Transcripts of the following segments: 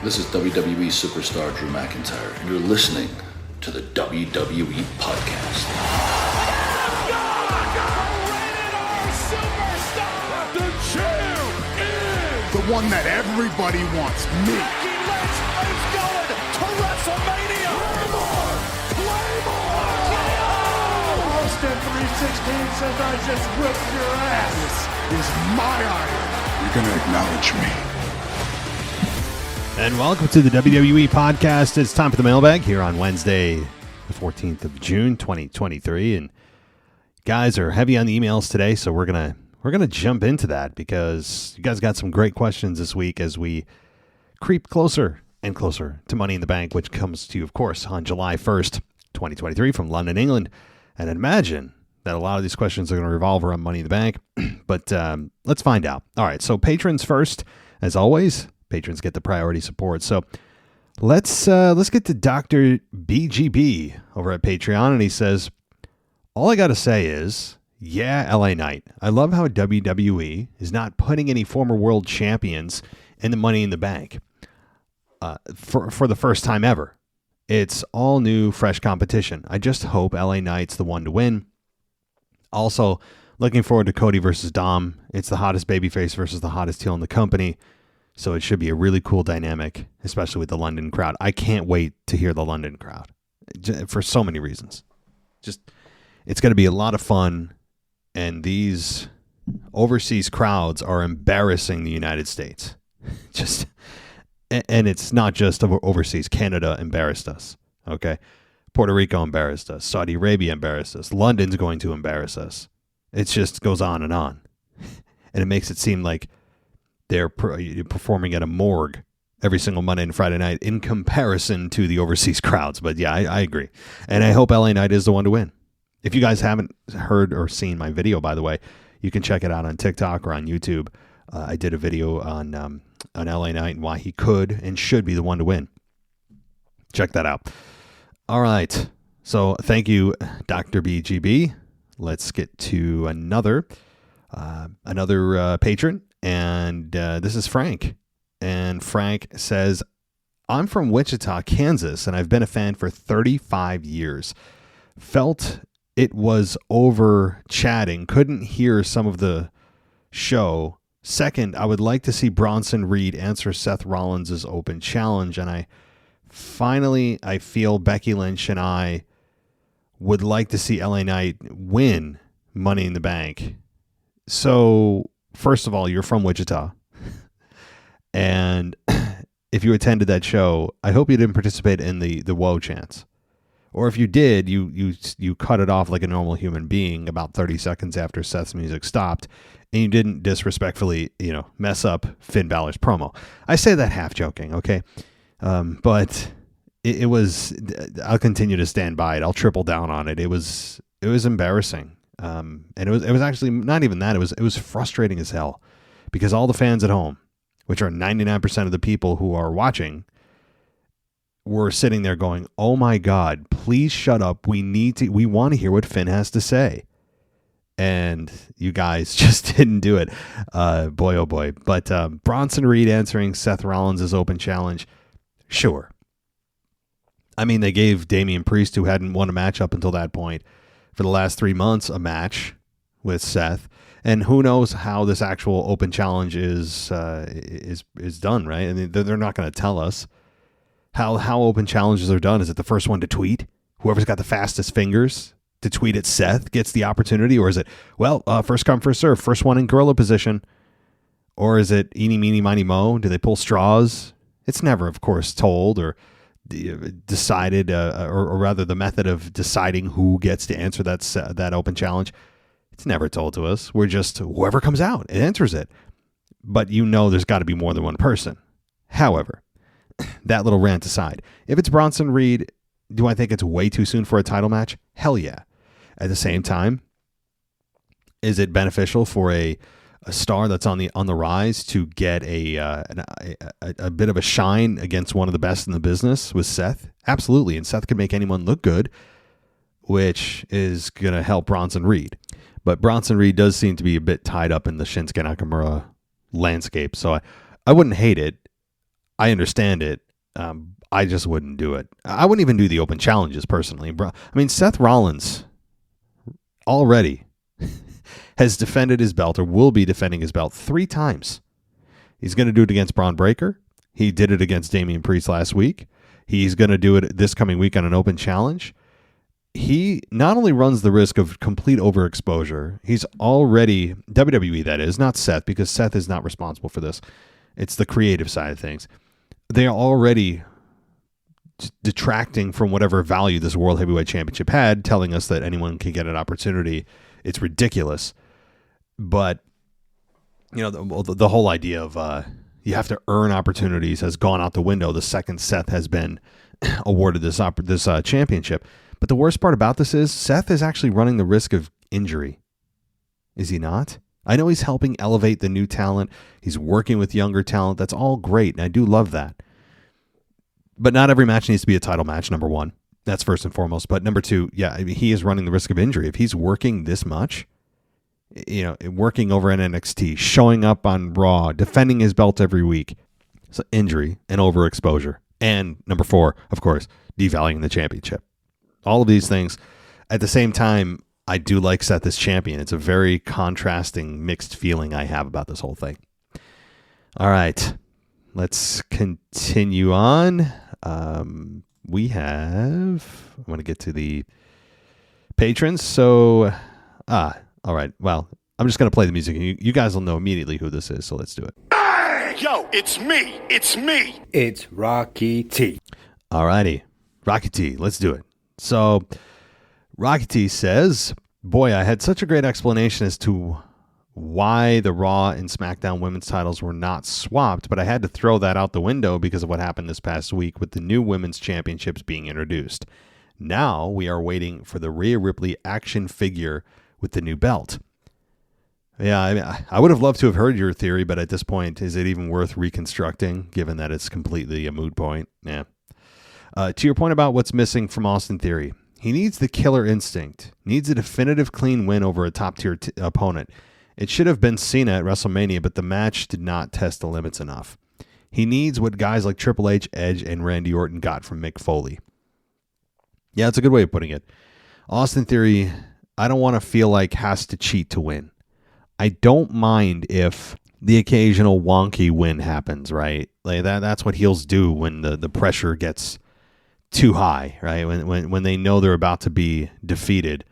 This is WWE superstar Drew McIntyre, and you're listening to the WWE Podcast. The champ is the one that everybody wants, me. Becky Lynch is going to WrestleMania. Claymore! Austin 316 says I just whipped your ass. This is my iron. You're going to acknowledge me. And welcome to the WWE Podcast. It's time for the Mailbag here on Wednesday, the 14th of June, 2023. And guys are heavy on the emails today, so we're gonna jump into that because you guys got some great questions this week as we creep closer and closer to Money in the Bank, which comes to you, of course, on July 1st, 2023 from London, England. And I'd imagine that a lot of these questions are going to revolve around Money in the Bank, but let's find out. All right, so patrons first, as always. Patrons get the priority support. So let's get to Dr. BGB over at Patreon, and he says, all I got to say is, yeah, LA Knight. I love how WWE is not putting any former world champions in the Money in the Bank for the first time ever. It's all new, fresh competition. I just hope LA Knight's the one to win. Also, looking forward to Cody versus Dom. It's the hottest babyface versus the hottest heel in the company. So it should be a really cool dynamic, especially with the London crowd. I can't wait to hear the London crowd for so many reasons. It's going to be a lot of fun. And these overseas crowds are embarrassing the United States. And it's not just overseas. Canada embarrassed us. Okay. Puerto Rico embarrassed us. Saudi Arabia embarrassed us. London's going to embarrass us. It just goes on. And it makes it seem like they're performing at a morgue every single Monday and Friday night in comparison to the overseas crowds. But yeah, I agree. And I hope LA Knight is the one to win. If you guys haven't heard or seen my video, by the way, you can check it out on TikTok or on YouTube. I did a video on LA Knight and why he could and should be the one to win. Check that out. All right. So thank you, Dr. BGB. Let's get to another patron. And this is Frank. And Frank says, I'm from Wichita, Kansas, and I've been a fan for 35 years. Felt it was over chatting. Couldn't hear some of the show. Second, I would like to see Bronson Reed answer Seth Rollins' open challenge. And I feel Becky Lynch and I would like to see LA Knight win Money in the Bank. So, first of all, you're from Wichita. And if you attended that show, I hope you didn't participate in the whoa chants. Or if you did, you cut it off like a normal human being about 30 seconds after Seth's music stopped, and you didn't disrespectfully, mess up Finn Balor's promo. I say that half joking, okay? But it was, I'll continue to stand by it. I'll triple down on it. It was embarrassing. And it was actually not even that. It was frustrating as hell because all the fans at home, which are 99% of the people who are watching, were sitting there going, oh my God, please shut up. We want to hear what Finn has to say. And you guys just didn't do it. Boy, oh boy. But Bronson Reed answering Seth Rollins' open challenge. Sure. I mean, they gave Damian Priest, who hadn't won a match up until that point, for the last 3 months, a match with Seth. And who knows how this actual open challenge is done, right? I mean, they're not going to tell us how open challenges are done. Is it the first one to tweet? Whoever's got the fastest fingers to tweet at Seth gets the opportunity? Or is it, first come, first serve, first one in gorilla position? Or is it eeny, meeny, miny, mo? Do they pull straws? It's never, of course, told or decided, or rather the method of deciding who gets to answer that open challenge. It's never told to us. We're just whoever comes out and answers it. But there's got to be more than one person. However, that little rant aside, if it's Bronson Reed, do I think it's way too soon for a title match? Hell yeah. At the same time, is it beneficial for a star that's on the rise to get a bit of a shine against one of the best in the business with Seth? Absolutely. And Seth can make anyone look good, which is going to help Bronson Reed. But Bronson Reed does seem to be a bit tied up in the Shinsuke Nakamura landscape. So I wouldn't hate it. I understand it. I just wouldn't do it. I wouldn't even do the open challenges personally. I mean, Seth Rollins already has defended his belt or will be defending his belt 3 times. He's going to do it against Braun Breaker. He did it against Damian Priest last week. He's going to do it this coming week on an open challenge. He not only runs the risk of complete overexposure, he's already, WWE that is, not Seth, because Seth is not responsible for this. It's the creative side of things. They are already detracting from whatever value this World Heavyweight Championship had, telling us that anyone can get an opportunity. It's ridiculous. But, you know, the whole idea of you have to earn opportunities has gone out the window the second Seth has been awarded this championship. But the worst part about this is Seth is actually running the risk of injury. Is he not? I know he's helping elevate the new talent. He's working with younger talent. That's all great, and I do love that. But not every match needs to be a title match, number one. That's first and foremost. But number two, yeah, I mean, he is running the risk of injury. If he's working this much, you know, working over in NXT, showing up on Raw, defending his belt every week, so injury and overexposure. And number 4, of course, devaluing the championship. All of these things. At the same time, I do like Seth as champion. It's a very contrasting, mixed feeling I have about this whole thing. All right, let's continue on. We have, I want to get to the patrons. So, all right. Well, I'm just going to play the music. You guys will know immediately who this is. So let's do it. Yo, it's me. It's me. It's Rocky T. All righty. Rocky T. Let's do it. So Rocky T says, boy, I had such a great explanation as to why the Raw and SmackDown women's titles were not swapped, but I had to throw that out the window because of what happened this past week with the new women's championships being introduced. Now we are waiting for the Rhea Ripley action figure with the new belt. Yeah, I mean, I would have loved to have heard your theory, but at this point, is it even worth reconstructing, given that it's completely a moot point? Yeah. To your point about what's missing from Austin Theory, he needs the killer instinct, needs a definitive clean win over a top-tier opponent. It should have been Cena at WrestleMania, but the match did not test the limits enough. He needs what guys like Triple H, Edge, and Randy Orton got from Mick Foley. Yeah, it's a good way of putting it. Austin Theory, I don't want to feel like has to cheat to win. I don't mind if the occasional wonky win happens, right? Like that's what heels do when the pressure gets too high, right? When they know they're about to be defeated,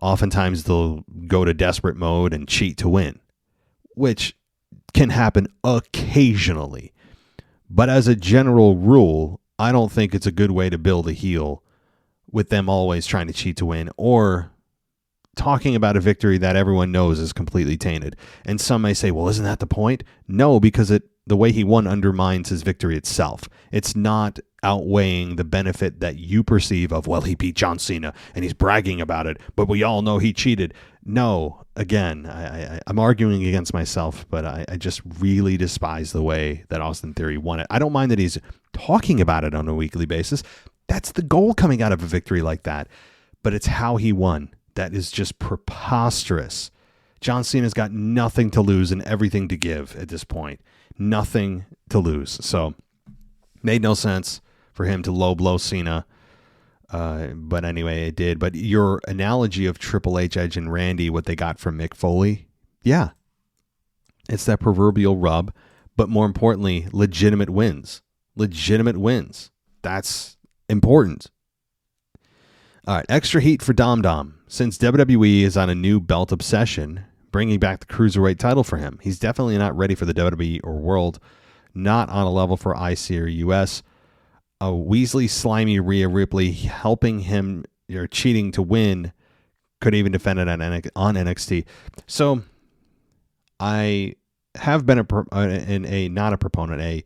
oftentimes they'll go to desperate mode and cheat to win, which can happen occasionally. But as a general rule, I don't think it's a good way to build a heel with them always trying to cheat to win or talking about a victory that everyone knows is completely tainted. And some may say, well, isn't that the point? No, because the way he won undermines his victory itself. It's not outweighing the benefit that you perceive of, well, he beat John Cena and he's bragging about it, but we all know he cheated. No, again, I'm arguing against myself, but I just really despise the way that Austin Theory won it. I don't mind that he's talking about it on a weekly basis. That's the goal coming out of a victory like that. But it's how he won. That is just preposterous. John Cena's got nothing to lose and everything to give at this point. Nothing to lose. So, made no sense for him to low blow Cena. But anyway, it did. But your analogy of Triple H, Edge, and Randy, what they got from Mick Foley, yeah. It's that proverbial rub. But more importantly, legitimate wins. Legitimate wins. That's important. All right, extra heat for Dom Dom. Since WWE is on a new belt obsession, bringing back the Cruiserweight title for him. He's definitely not ready for the WWE or World, not on a level for IC or US. A Weasley, slimy Rhea Ripley helping him, or cheating to win, could even defend it on NXT. So, I have been not a proponent,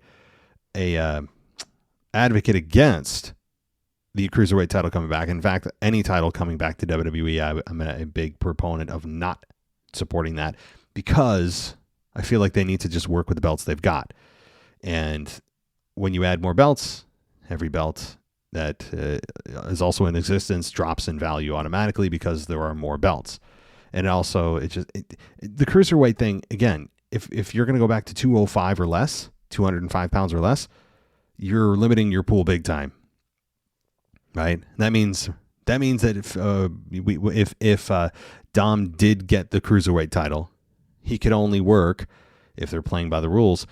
a advocate against the Cruiserweight title coming back. In fact, any title coming back to WWE, I'm a big proponent of not supporting that because I feel like they need to just work with the belts they've got. And when you add more belts, every belt that is also in existence drops in value automatically because there are more belts. And also, the Cruiserweight thing, again, if you're going to go back to 205 or less, 205 pounds or less, you're limiting your pool big time, right? That means that if Dom did get the cruiserweight title, he could only work, if they're playing by the rules,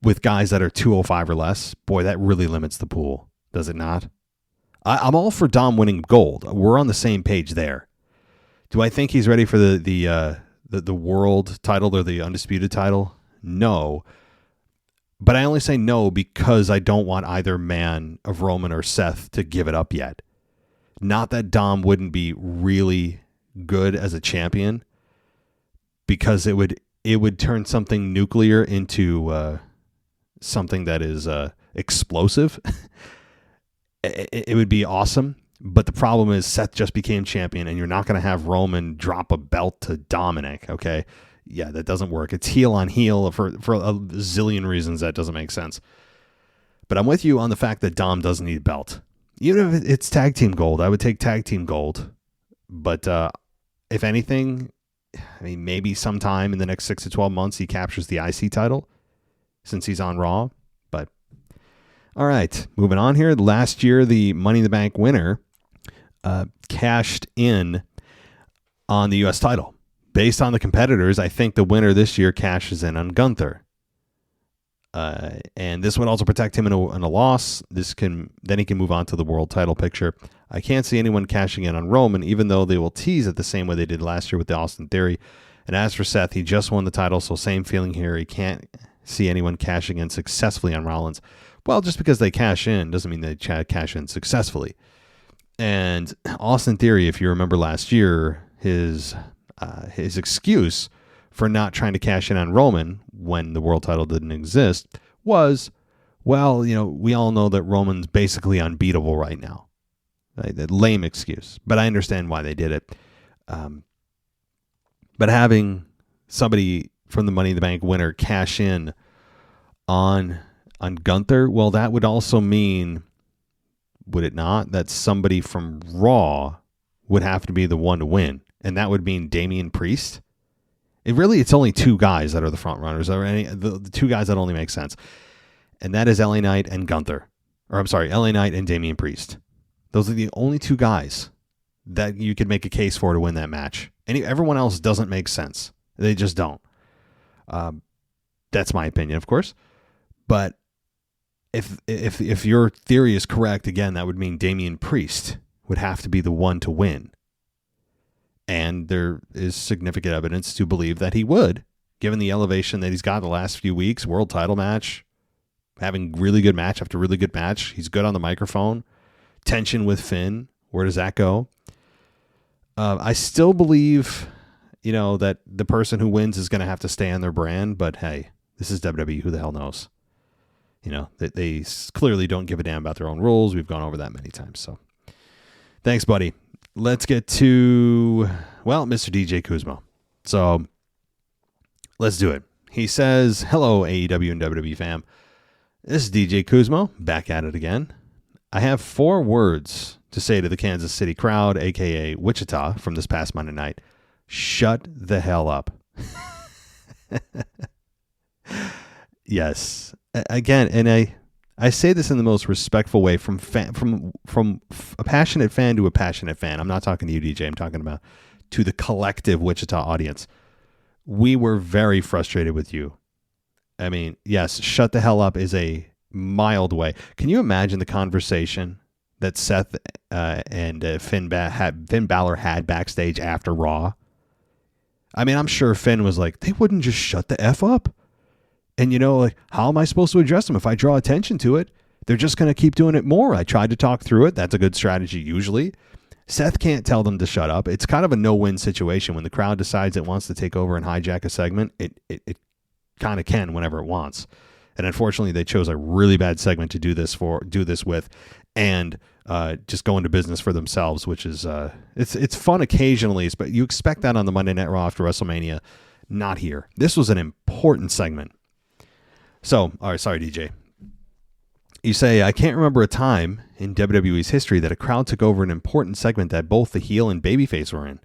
with guys that are 205 or less. Boy, that really limits the pool, does it not? I'm all for Dom winning gold. We're on the same page there. Do I think he's ready for the world title or the undisputed title? No. But I only say no because I don't want either man of Roman or Seth to give it up yet. Not that Dom wouldn't be really good as a champion, because it would turn something nuclear into something that is explosive. It would be awesome. But the problem is Seth just became champion, and you're not going to have Roman drop a belt to Dominic, okay? Yeah, that doesn't work. It's heel on heel for a zillion reasons that doesn't make sense. But I'm with you on the fact that Dom doesn't need a belt. Even if it's tag team gold, I would take tag team gold. But if anything, I mean, maybe sometime in the next 6 to 12 months he captures the IC title since he's on Raw. But all right, moving on here. Last year, the Money in the Bank winner cashed in on the U.S. title. Based on the competitors, I think the winner this year cashes in on Gunther. And this would also protect him in a loss. Then he can move on to the world title picture. I can't see anyone cashing in on Roman, even though they will tease it the same way they did last year with the Austin Theory. And as for Seth, he just won the title, so same feeling here. He can't see anyone cashing in successfully on Rollins. Well, just because they cash in doesn't mean they cash in successfully. And Austin Theory, if you remember last year, his excuse for not trying to cash in on Roman when the world title didn't exist was, well, we all know that Roman's basically unbeatable right now. Right? That lame excuse, but I understand why they did it. But having somebody from the Money in the Bank winner cash in on Gunther, well, that would also mean, would it not, that somebody from Raw would have to be the one to win, and that would mean Damian Priest. It's only two guys that are the front runners, or the two guys that only make sense, and that is LA Knight and Gunther, or I'm sorry, LA Knight and Damian Priest. Those are the only two guys that you could make a case for to win that match. Everyone else doesn't make sense. They just don't. That's my opinion, of course. But if your theory is correct, again, that would mean Damian Priest would have to be the one to win. And there is significant evidence to believe that he would, given the elevation that he's got the last few weeks, world title match, having really good match after really good match. He's good on the microphone. Tension with Finn. Where does that go? I still believe, that the person who wins is going to have to stay on their brand. But hey, this is WWE. Who the hell knows? They clearly don't give a damn about their own rules. We've gone over that many times. So thanks, buddy. Let's get to, Mr. DJ Kuzma. So let's do it. He says, hello, AEW and WWE fam. This is DJ Kuzma, back at it again. I have 4 words to say to the Kansas City crowd, a.k.a. Wichita, from this past Monday night. Shut the hell up. Yes. Again, and I say this in the most respectful way, from a passionate fan to a passionate fan. I'm not talking to you, DJ. I'm talking about to the collective Wichita audience. We were very frustrated with you. I mean, yes, shut the hell up is a mild way. Can you imagine the conversation that Seth and Finn Balor had backstage after Raw? I mean, I'm sure Finn was like, they wouldn't just shut the F up. And, how am I supposed to address them if I draw attention to it? They're just going to keep doing it more. I tried to talk through it. That's a good strategy usually. Seth can't tell them to shut up. It's kind of a no-win situation. When the crowd decides it wants to take over and hijack a segment, it kind of can whenever it wants. And unfortunately, they chose a really bad segment to do this with, and just go into business for themselves, which is it's fun occasionally, but you expect that on the Monday Night Raw after WrestleMania. Not here. This was an important segment. So, all right, sorry, DJ. You say, I can't remember a time in WWE's history that a crowd took over an important segment that both the heel and babyface were in.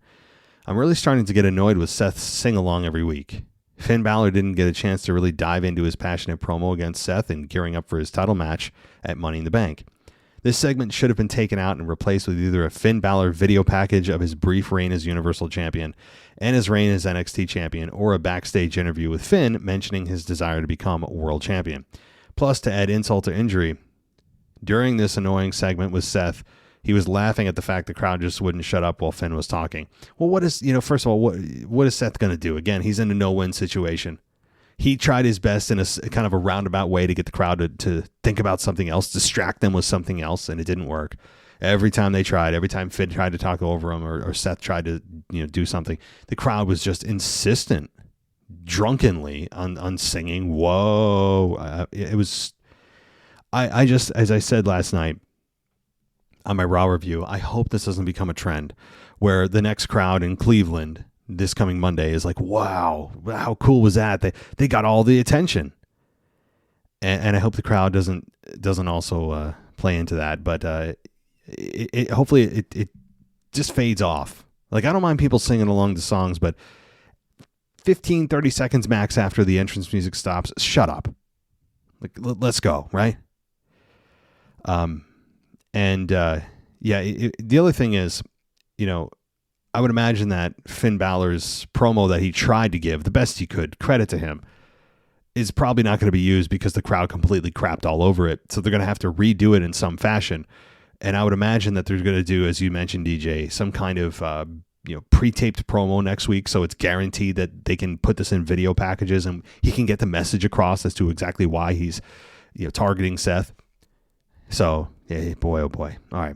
I'm really starting to get annoyed with Seth's sing-along every week. Finn Balor didn't get a chance to really dive into his passionate promo against Seth and gearing up for his title match at Money in the Bank. This segment should have been taken out and replaced with either a Finn Balor video package of his brief reign as Universal Champion and his reign as NXT Champion, or a backstage interview with Finn mentioning his desire to become a World Champion. Plus, to add insult to injury, during this annoying segment with Seth, he was laughing at the fact the crowd just wouldn't shut up while Finn was talking. Well, first of all, what is Seth going to do? Again, he's in a no-win situation. He tried his best in a kind of a roundabout way to get the crowd to think about something else, distract them with something else, and it didn't work. Every time they tried, every time Finn tried to talk over him or Seth tried to do something, the crowd was just insistent, drunkenly on singing. Whoa! It was. I just, as I said last night on my Raw review, I hope this doesn't become a trend where the next crowd in Cleveland this coming Monday is like, wow, how cool was that? They got all the attention. And I hope the crowd doesn't also play into that. But hopefully it just fades off. Like, I don't mind people singing along the songs, but 15, 30 seconds max after the entrance music stops, shut up. Like, let's go, right? The other thing is, I would imagine that Finn Balor's promo that he tried to give, the best he could, credit to him, is probably not going to be used because the crowd completely crapped all over it. So they're going to have to redo it in some fashion. And I would imagine that they're going to do, as you mentioned, DJ, some kind of pre-taped promo next week. So it's guaranteed that they can put this in video packages and he can get the message across as to exactly why he's targeting Seth. So, yeah, boy, oh boy. All right.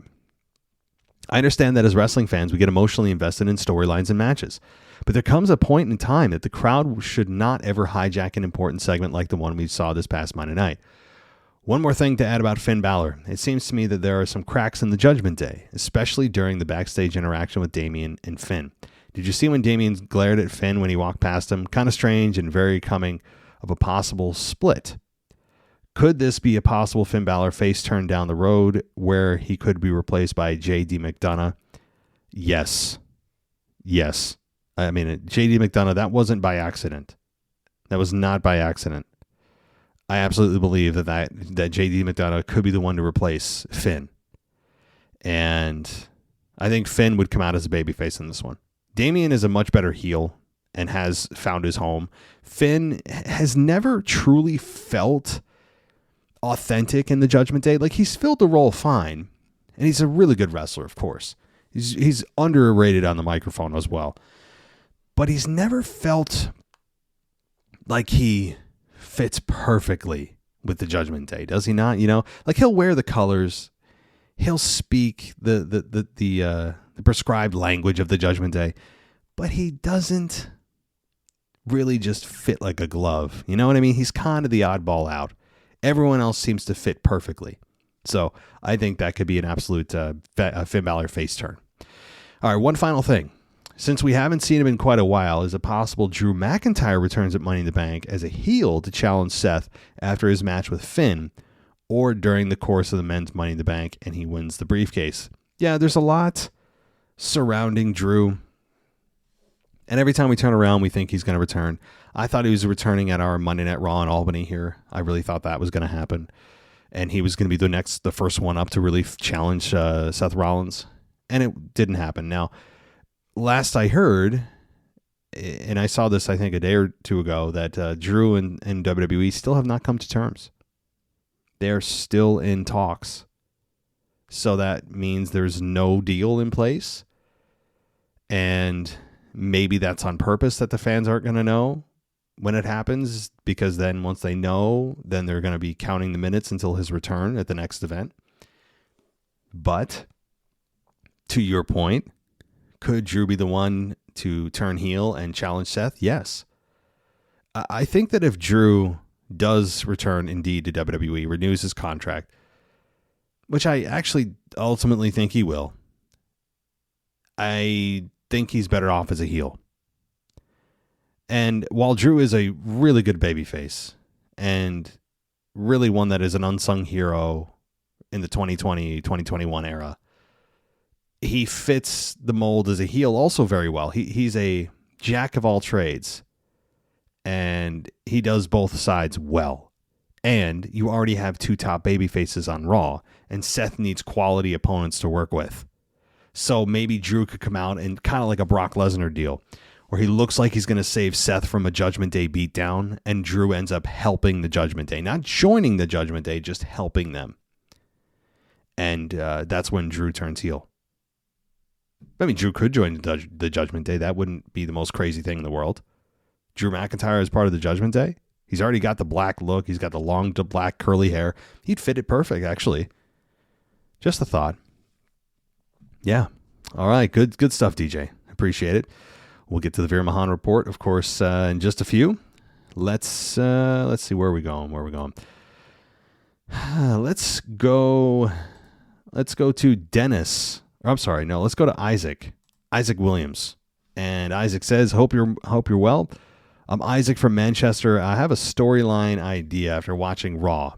I understand that as wrestling fans, we get emotionally invested in storylines and matches. But there comes a point in time that the crowd should not ever hijack an important segment like the one we saw this past Monday night. One more thing to add about Finn Balor. It seems to me that there are some cracks in the Judgment Day, especially during the backstage interaction with Damian and Finn. Did you see when Damian glared at Finn when he walked past him? Kind of strange and very coming of a possible split. Could this be a possible Finn Balor face turn down the road where he could be replaced by J.D. McDonough? Yes. I mean, J.D. McDonough, that wasn't by accident. That was not by accident. I absolutely believe that J.D. McDonough could be the one to replace Finn. And I think Finn would come out as a babyface in this one. Damian is a much better heel and has found his home. Finn has never truly felt authentic in the Judgment Day. Like, he's filled the role fine, and he's a really good wrestler, of course. He's underrated on the microphone as well. But he's never felt like he fits perfectly with the Judgment Day, does he not? Like, he'll wear the colors, he'll speak the prescribed language of the Judgment Day, but he doesn't really just fit like a glove. You know what I mean? He's kind of the oddball out. Everyone else seems to fit perfectly. So I think that could be an absolute Finn Balor face turn. All right, one final thing. Since we haven't seen him in quite a while, is it possible Drew McIntyre returns at Money in the Bank as a heel to challenge Seth after his match with Finn, or during the course of the men's Money in the Bank and he wins the briefcase? Yeah, there's a lot surrounding Drew. And every time we turn around, we think he's going to return. I thought he was returning at our Monday Night Raw in Albany here. I really thought that was going to happen. And he was going to be the first one up to really challenge Seth Rollins. And it didn't happen. Now, last I heard, and I saw this, I think, a day or two ago, that Drew and WWE still have not come to terms. They're still in talks. So that means there's no deal in place. And maybe that's on purpose that the fans aren't going to know when it happens, because then once they know, then they're going to be counting the minutes until his return at the next event. But to your point, could Drew be the one to turn heel and challenge Seth? Yes. I think that if Drew does return indeed to WWE, renews his contract, which I actually ultimately think he will, I think he's better off as a heel. And while Drew is a really good babyface and really one that is an unsung hero in the 2020, 2021 era, he fits the mold as a heel also very well. He's a jack of all trades. and he does both sides well. And you already have 2 top baby faces on Raw, and Seth needs quality opponents to work with. So maybe Drew could come out and kind of like a Brock Lesnar deal, where he looks like he's going to save Seth from a Judgment Day beatdown, and Drew ends up helping the Judgment Day. Not joining the Judgment Day, just helping them. And that's when Drew turns heel. I mean, Drew could join the Judgment Day. That wouldn't be the most crazy thing in the world. Drew McIntyre is part of the Judgment Day. He's already got the black look. He's got the long black curly hair. He'd fit it perfect, actually. Just a thought. Yeah. All right. Good stuff, DJ. Appreciate it. We'll get to the Veer Mahan report, of course, in just a few. Let's see where are we going. Let's go to Dennis. I'm sorry. No, let's go to Isaac Williams. And Isaac says, hope you're well. I'm Isaac from Manchester. I have a storyline idea after watching Raw.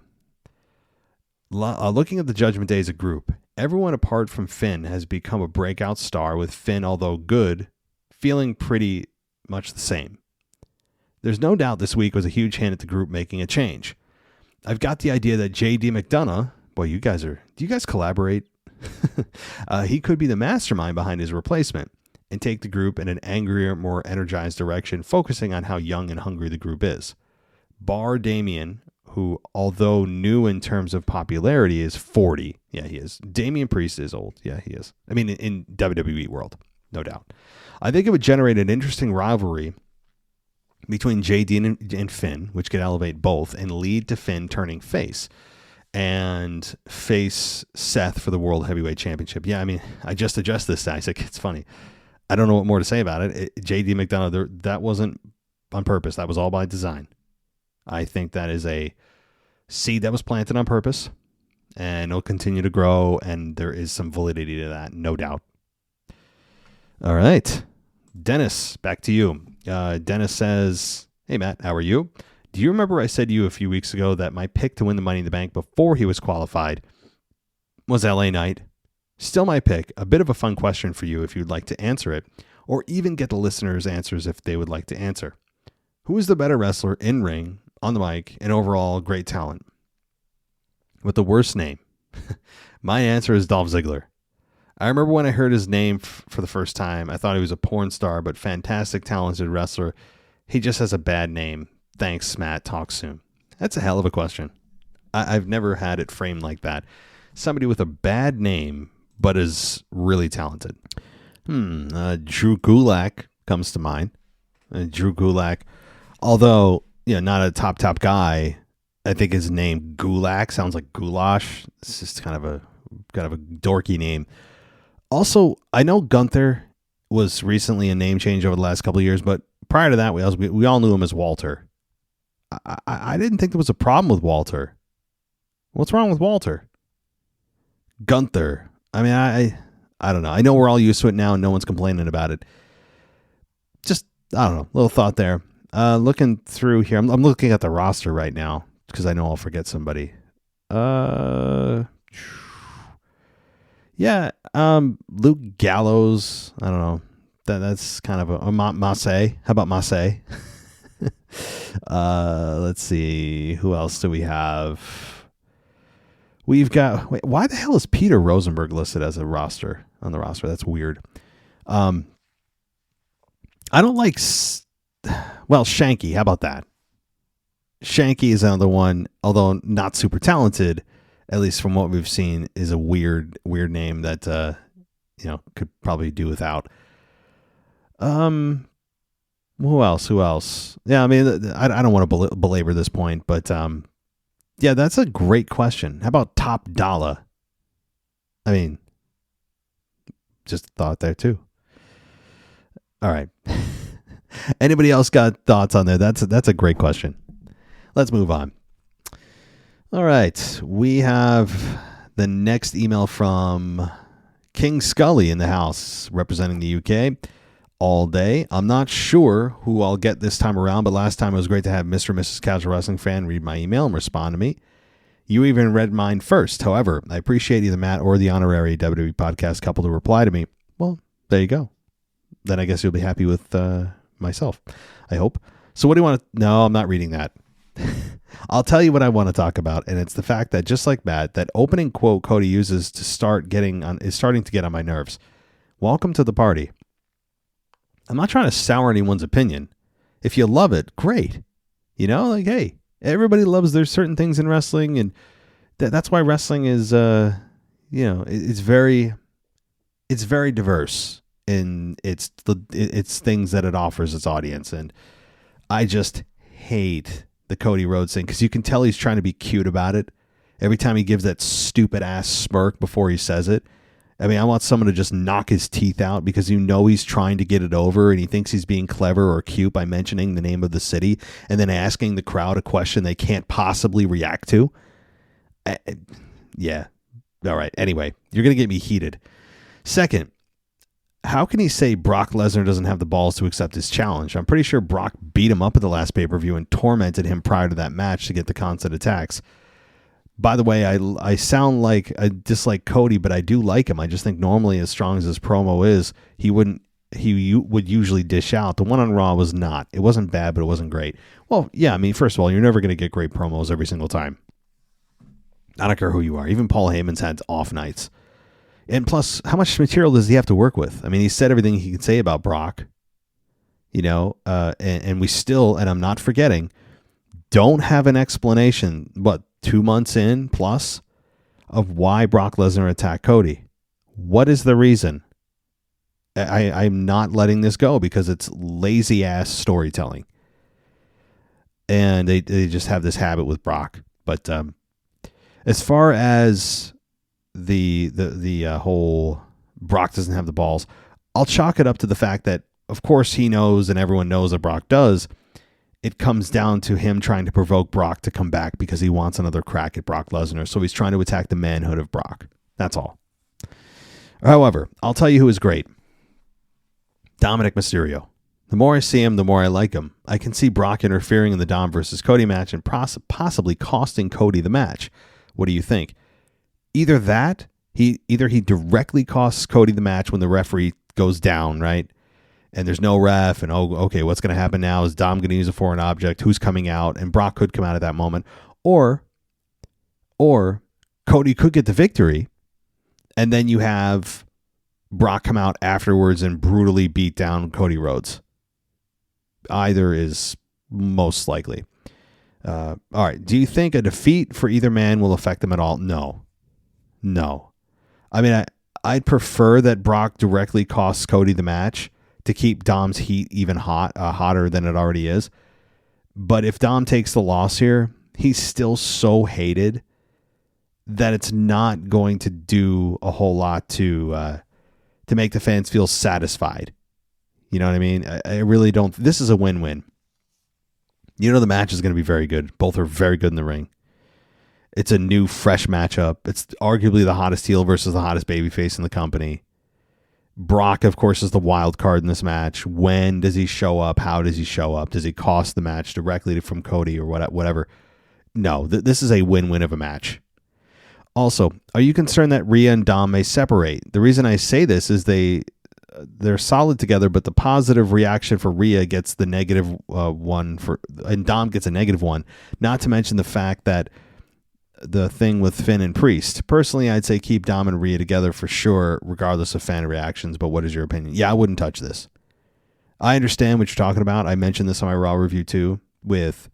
Looking at the Judgment Day as a group, everyone apart from Finn has become a breakout star, with Finn, although good, feeling pretty much the same. There's no doubt this week was a huge hint at the group making a change. I've got the idea that J.D. McDonough, boy, do you guys collaborate? He could be the mastermind behind his replacement and take the group in an angrier, more energized direction, focusing on how young and hungry the group is. Bar Damian, who, although new in terms of popularity, is 40. Yeah, he is. Damian Priest is old. Yeah, he is. I mean, in WWE world, no doubt. I think it would generate an interesting rivalry between JD and Finn, which could elevate both and lead to Finn turning face and face Seth for the World Heavyweight Championship. Yeah, I mean, I just addressed this, Isaac. It's funny. I don't know what more to say about it. JD McDonough, that wasn't on purpose. That was all by design. I think that is a seed that was planted on purpose, and it'll continue to grow, and there is some validity to that, no doubt. All right. Dennis, back to you. Dennis says, hey, Matt, how are you? Do you remember I said to you a few weeks ago that my pick to win the Money in the Bank before he was qualified was LA Knight? Still my pick. A bit of a fun question for you if you'd like to answer it, or even get the listeners' answers if they would like to answer. Who is the better wrestler in ring, on the mic, and overall great talent? With the worst name? My answer is Dolph Ziggler. I remember when I heard his name for the first time, I thought he was a porn star, but fantastic, talented wrestler. He just has a bad name. Thanks, Matt. Talk soon. That's a hell of a question. I've never had it framed like that. Somebody with a bad name, but is really talented. Drew Gulak comes to mind. Drew Gulak, although not a top guy, I think his name Gulak sounds like goulash. It's just kind of a dorky name. Also, I know Gunther was recently a name change over the last couple of years, but prior to that, we all knew him as Walter. I didn't think there was a problem with Walter. What's wrong with Walter? Gunther. I mean, I don't know. I know we're all used to it now and no one's complaining about it. Just, I don't know, little thought there. Looking through here, I'm looking at the roster right now because I know I'll forget somebody. Yeah, Luke Gallows. I don't know. That's kind of a Massey. How about Massey? Let's see. Who else do we have? We've got. Wait, why the hell is Peter Rosenberg listed as a roster on the roster? That's weird. I don't like. Well, Shanky. How about that? Shanky is another one, although not super talented. At least from what we've seen, is a weird name that could probably do without. Who else? Yeah, I mean, I don't want to belabor this point, but yeah, that's a great question. How about Top Dollar? I mean, just a thought there too. All right. Anybody else got thoughts on there? That's a great question. Let's move on. All right, we have the next email from King Scully in the house, representing the UK all day. I'm not sure who I'll get this time around, but last time it was great to have Mr. and Mrs. Casual Wrestling Fan read my email and respond to me. You even read mine first. However, I appreciate either Matt or the honorary WWE podcast couple to reply to me. Well, there you go. Then I guess you'll be happy with myself, I hope. So what do you want to... No, I'm not reading that. I'll tell you what I want to talk about, and it's the fact that, just like Matt, that opening quote Cody uses to start getting on is starting to get on my nerves. Welcome to the party. I'm not trying to sour anyone's opinion. If you love it, great. You know, like, hey, everybody loves there's certain things in wrestling, and that's why wrestling is, it's very diverse in its things that it offers its audience, and I just hate the Cody Rhodes thing because you can tell he's trying to be cute about it. Every time he gives that stupid ass smirk before he says it. I mean, I want someone to just knock his teeth out because he's trying to get it over and he thinks he's being clever or cute by mentioning the name of the city and then asking the crowd a question they can't possibly react to. Yeah. All right. Anyway, you're going to get me heated. Second, how can he say Brock Lesnar doesn't have the balls to accept his challenge? I'm pretty sure Brock beat him up at the last pay-per-view and tormented him prior to that match to get the constant attacks. By the way, I sound like I dislike Cody, but I do like him. I just think normally, as strong as his promo is, he would usually dish out. The one on Raw was not. It wasn't bad, but it wasn't great. Well, yeah, I mean, first of all, you're never going to get great promos every single time. I don't care who you are. Even Paul Heyman's had off nights. And plus, how much material does he have to work with? I mean, he said everything he could say about Brock, and we still, and I'm not forgetting, don't have an explanation, 2 months in plus, of why Brock Lesnar attacked Cody. What is the reason? I'm not letting this go because it's lazy ass storytelling. And they just have this habit with Brock. But as far as the whole Brock doesn't have the balls, I'll chalk it up to the fact that, of course, he knows and everyone knows that Brock does. It comes down to him trying to provoke Brock to come back because he wants another crack at Brock Lesnar. So he's trying to attack the manhood of Brock. That's all. However, I'll tell you who is great. Dominic Mysterio. The more I see him, the more I like him. I can see Brock interfering in the Dom versus Cody match and possibly costing Cody the match. What do you think? Either he directly costs Cody the match when the referee goes down, right? And there's no ref, and okay, what's going to happen now? Is Dom going to use a foreign object? Who's coming out? And Brock could come out at that moment. Or Cody could get the victory, and then you have Brock come out afterwards and brutally beat down Cody Rhodes. Either is most likely. All right, do you think a defeat for either man will affect them at all? No. I mean, I'd prefer that Brock directly costs Cody the match to keep Dom's heat even hotter than it already is. But if Dom takes the loss here, he's still so hated that it's not going to do a whole lot to make the fans feel satisfied. You know what I mean? I really don't. This is a win-win. The match is going to be very good. Both are very good in the ring. It's a new, fresh matchup. It's arguably the hottest heel versus the hottest babyface in the company. Brock, of course, is the wild card in this match. When does he show up? How does he show up? Does he cost the match directly from Cody or whatever? No, this is a win-win of a match. Also, are you concerned that Rhea and Dom may separate? The reason I say this is they're solid together, but the positive reaction for Rhea gets the negative one and Dom gets a negative one. Not to mention the fact that the thing with Finn and Priest. Personally, I'd say keep Dom and Rhea together for sure, regardless of fan reactions. But what is your opinion? Yeah, I wouldn't touch this. I understand what you're talking about. I mentioned this on my Raw review too, with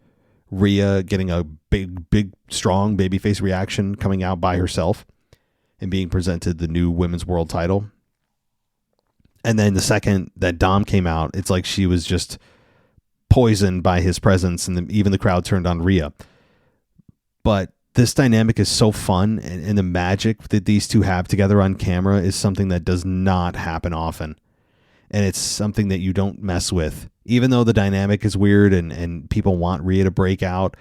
Rhea getting a big, strong babyface reaction coming out by herself and being presented the new women's world title. And then the second that Dom came out, it's like she was just poisoned by his presence, and even the crowd turned on Rhea. But this dynamic is so fun, and the magic that these two have together on camera is something that does not happen often. And it's something that you don't mess with. Even though the dynamic is weird and people want Rhea to break out,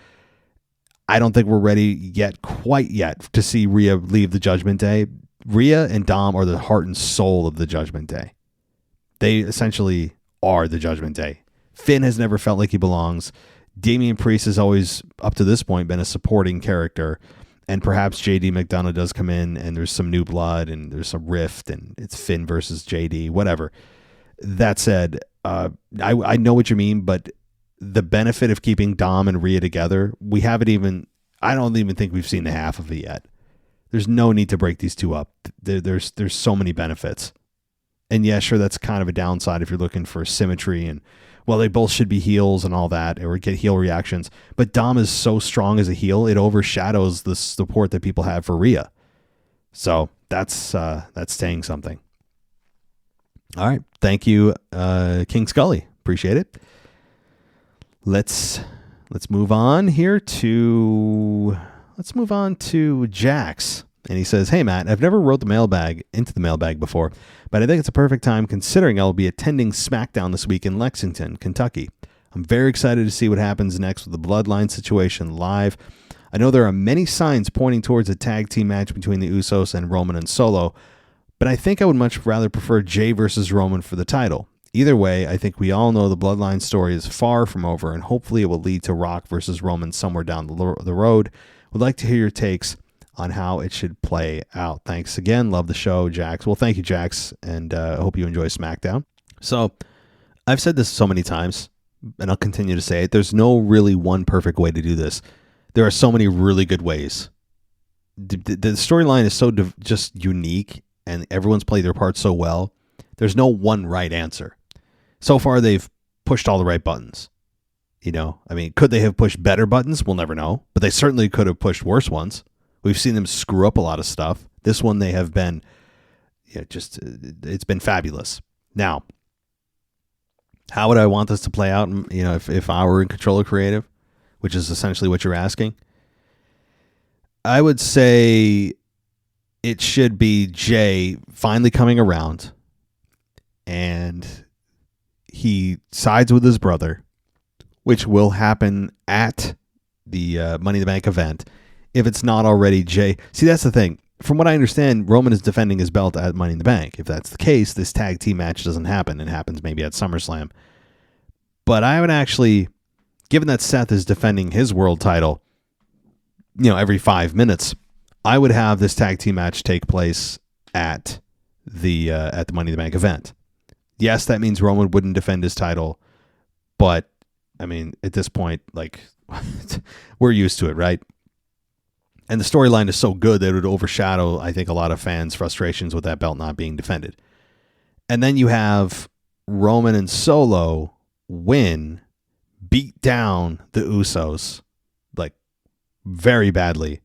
I don't think we're ready quite yet, to see Rhea leave the Judgment Day. Rhea and Dom are the heart and soul of the Judgment Day. They essentially are the Judgment Day. Finn has never felt like he belongs. Damian Priest has always, up to this point, been a supporting character. And perhaps JD McDonough does come in and there's some new blood and there's some rift and it's Finn versus JD, whatever. That said, I know what you mean, but the benefit of keeping Dom and Rhea together, I don't even think we've seen the half of it yet. There's no need to break these two up. There's so many benefits. And yeah, sure, that's kind of a downside if you're looking for symmetry and, well, they both should be heels and all that, or get heel reactions. But Dom is so strong as a heel, it overshadows the support that people have for Rhea. So that's saying something. All right. Thank you, King Scully. Appreciate it. Let's move on here to Jax. And he says, "Hey, Matt, I've never wrote into the mailbag before, but I think it's a perfect time considering I will be attending SmackDown this week in Lexington, Kentucky. I'm very excited to see what happens next with the Bloodline situation live. I know there are many signs pointing towards a tag team match between the Usos and Roman and Solo, but I think I would much rather prefer Jay versus Roman for the title. Either way, I think we all know the Bloodline story is far from over, and hopefully it will lead to Rock versus Roman somewhere down the road. Would like to hear your takes on how it should play out. Thanks again. Love the show, Jax." Well, thank you, Jax, and I hope you enjoy SmackDown. So I've said this so many times, and I'll continue to say it. There's no really one perfect way to do this. There are so many really good ways. The storyline is so just unique, and everyone's played their part so well. There's no one right answer. So far, they've pushed all the right buttons. Could they have pushed better buttons? We'll never know, but they certainly could have pushed worse ones. We've seen them screw up a lot of stuff. This one, they have been, it's been fabulous. Now, how would I want this to play out? If I were in control of creative, which is essentially what you're asking, I would say it should be Jay finally coming around, and he sides with his brother, which will happen at the Money in the Bank event. If it's not already Jay. See, that's the thing. From what I understand, Roman is defending his belt at Money in the Bank. If that's the case, this tag team match doesn't happen. It happens maybe at SummerSlam. But I would actually, given that Seth is defending his world title, every 5 minutes, I would have this tag team match take place at the Money in the Bank event. Yes, that means Roman wouldn't defend his title, but at this point, we're used to it, right? And the storyline is so good that it would overshadow, I think, a lot of fans' frustrations with that belt not being defended. And then you have Roman and Solo win, beat down the Usos, very badly.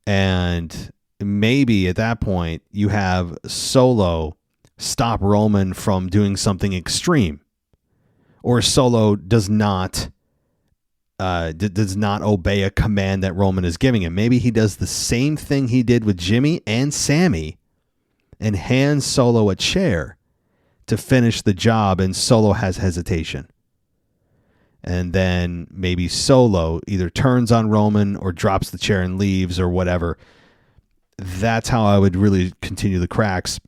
And maybe at that point, you have Solo stop Roman from doing something extreme. Or Solo does not obey a command that Roman is giving him. Maybe he does the same thing he did with Jimmy and Sammy and hands Solo a chair to finish the job, and Solo has hesitation. And then maybe Solo either turns on Roman or drops the chair and leaves or whatever. That's how I would really continue the cracks.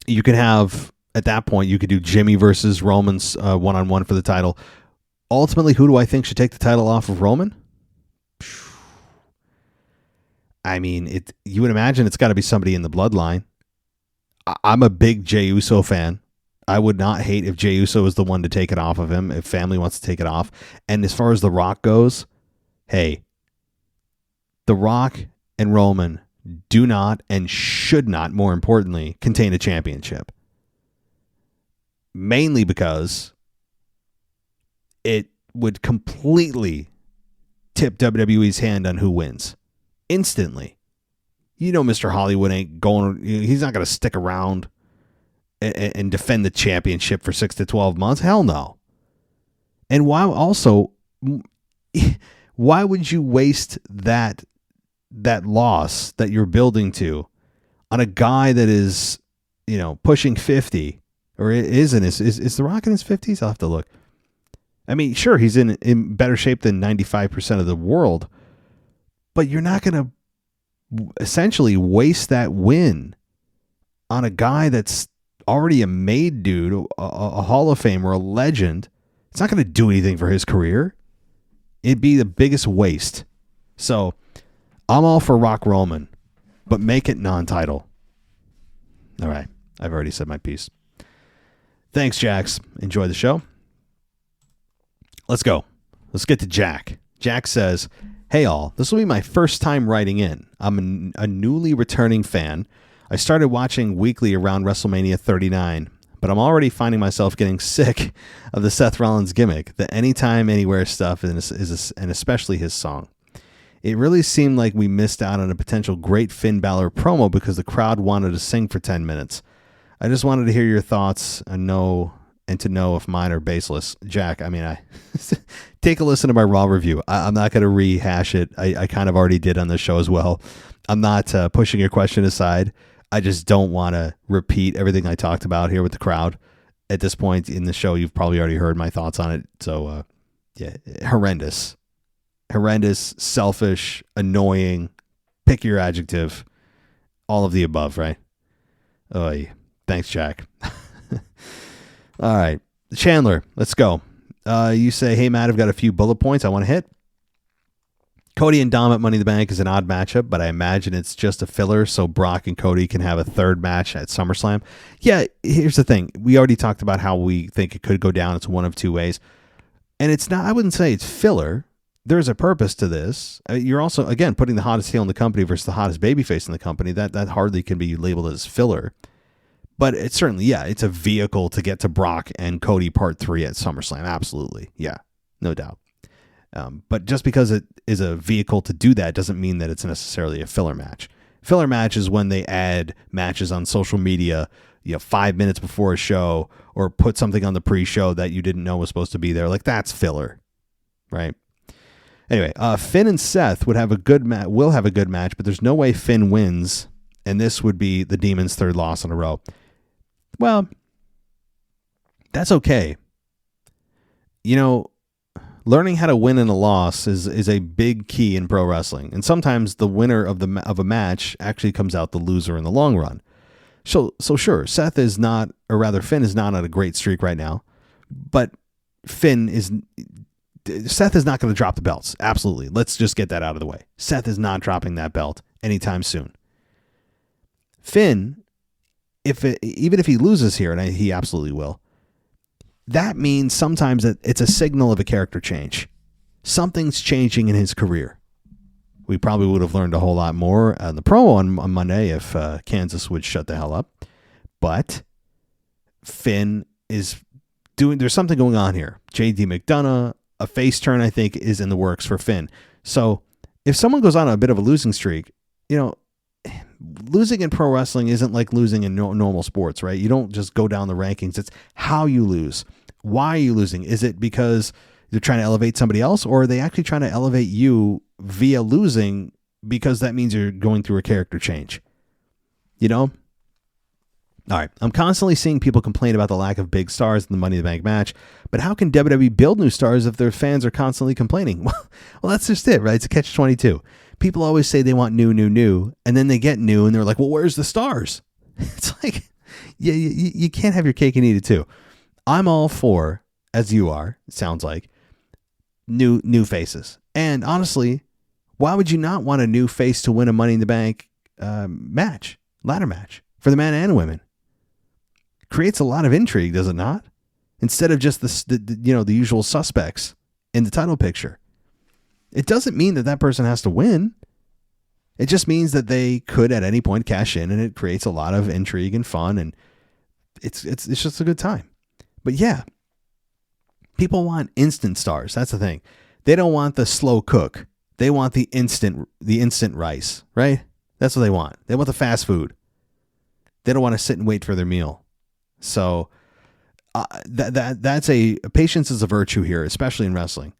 You can have, at that point, you could do Jimmy versus Roman's one-on-one for the title. Ultimately, who do I think should take the title off of Roman? You would imagine it's got to be somebody in the bloodline. I'm a big Jey Uso fan. I would not hate if Jey Uso is the one to take it off of him, if family wants to take it off. And as far as The Rock goes, hey, The Rock and Roman do not and should not, more importantly, contain a championship. Mainly because it would completely tip WWE's hand on who wins. Instantly. Mr. Hollywood ain't going, he's not going to stick around and defend the championship for 6 to 12 months. Hell no. And why would you waste that loss that you're building to on a guy that is, pushing 50 or isn't? Is The Rock in his 50s? I'll have to look. Sure, he's in better shape than 95% of the world, but you're not going to essentially waste that win on a guy that's already a made dude, a Hall of Famer, a legend. It's not going to do anything for his career. It'd be the biggest waste. So I'm all for Rock Roman, but make it non-title. All right. I've already said my piece. Thanks, Jax. Enjoy the show. Let's go. Let's get to Jack. Jack says, "Hey all, this will be my first time writing in. I'm a newly returning fan. I started watching weekly around WrestleMania 39, but I'm already finding myself getting sick of the Seth Rollins gimmick, the anytime, anywhere stuff, and especially his song. It really seemed like we missed out on a potential great Finn Balor promo because the crowd wanted to sing for 10 minutes. I just wanted to hear your thoughts and to know if mine are baseless." Jack, I take a listen to my Raw review. I'm not going to rehash it. I kind of already did on the show as well. I'm not pushing your question aside. I just don't want to repeat everything I talked about here with the crowd. At this point in the show, you've probably already heard my thoughts on it. So, yeah, horrendous, selfish, annoying, pick your adjective, all of the above, right? Oh, yeah. Thanks, Jack. All right. Chandler, let's go. You say, "Hey, Matt, I've got a few bullet points I want to hit. Cody and Dom at Money in the Bank is an odd matchup, but I imagine it's just a filler so Brock and Cody can have a third match at SummerSlam." Yeah, here's the thing. We already talked about how we think it could go down. It's one of two ways. And it's not, I wouldn't say it's filler. There's a purpose to this. You're also, again, putting the hottest heel in the company versus the hottest babyface in the company. That hardly can be labeled as filler. But it's certainly, yeah, it's a vehicle to get to Brock and Cody Part 3 at SummerSlam. Absolutely. Yeah, no doubt. But just because it is a vehicle to do that doesn't mean that it's necessarily a filler match. Filler match is when they add matches on social media, 5 minutes before a show, or put something on the pre-show that you didn't know was supposed to be there. Like, that's filler, right? Anyway, Finn and Seth will have a good match, but there's no way Finn wins, and this would be the Demon's third loss in a row. Well, that's okay. Learning how to win in a loss is a big key in pro wrestling. And sometimes the winner of a match actually comes out the loser in the long run. So sure, Seth is not, or rather Finn is not on a great streak right now, but Seth is not going to drop the belts. Absolutely. Let's just get that out of the way. Seth is not dropping that belt anytime soon. Finn, even if he loses here, and he absolutely will, that means sometimes that it's a signal of a character change. Something's changing in his career. We probably would have learned a whole lot more on the promo on Monday if Kansas would shut the hell up. But Finn is there's something going on here. JD McDonough, a face turn, I think, is in the works for Finn. So if someone goes on a bit of a losing streak, losing in pro wrestling isn't like losing in normal sports, right? You don't just go down the rankings. It's how you lose. Why are you losing? Is it because they're trying to elevate somebody else, or are they actually trying to elevate you via losing because that means you're going through a character change? All right. I'm constantly seeing people complain about the lack of big stars in the Money in the Bank match, but how can WWE build new stars if their fans are constantly complaining? Well, that's just it, right? It's a catch-22. People always say they want new, and then they get new, and they're like, well, where's the stars? It's like, you can't have your cake and eat it too. I'm all for, as you are, it sounds like, new faces. And honestly, why would you not want a new face to win a Money in the Bank ladder match, for the men and women? Creates a lot of intrigue, does it not? Instead of just the usual suspects in the title picture. It doesn't mean that person has to win. It just means that they could at any point cash in, and it creates a lot of intrigue and fun, and it's just a good time. But yeah, people want instant stars. That's the thing. They don't want the slow cook. They want the instant rice, right? That's what they want. They want the fast food. They don't want to sit and wait for their meal. So that's patience is a virtue here, especially in wrestling.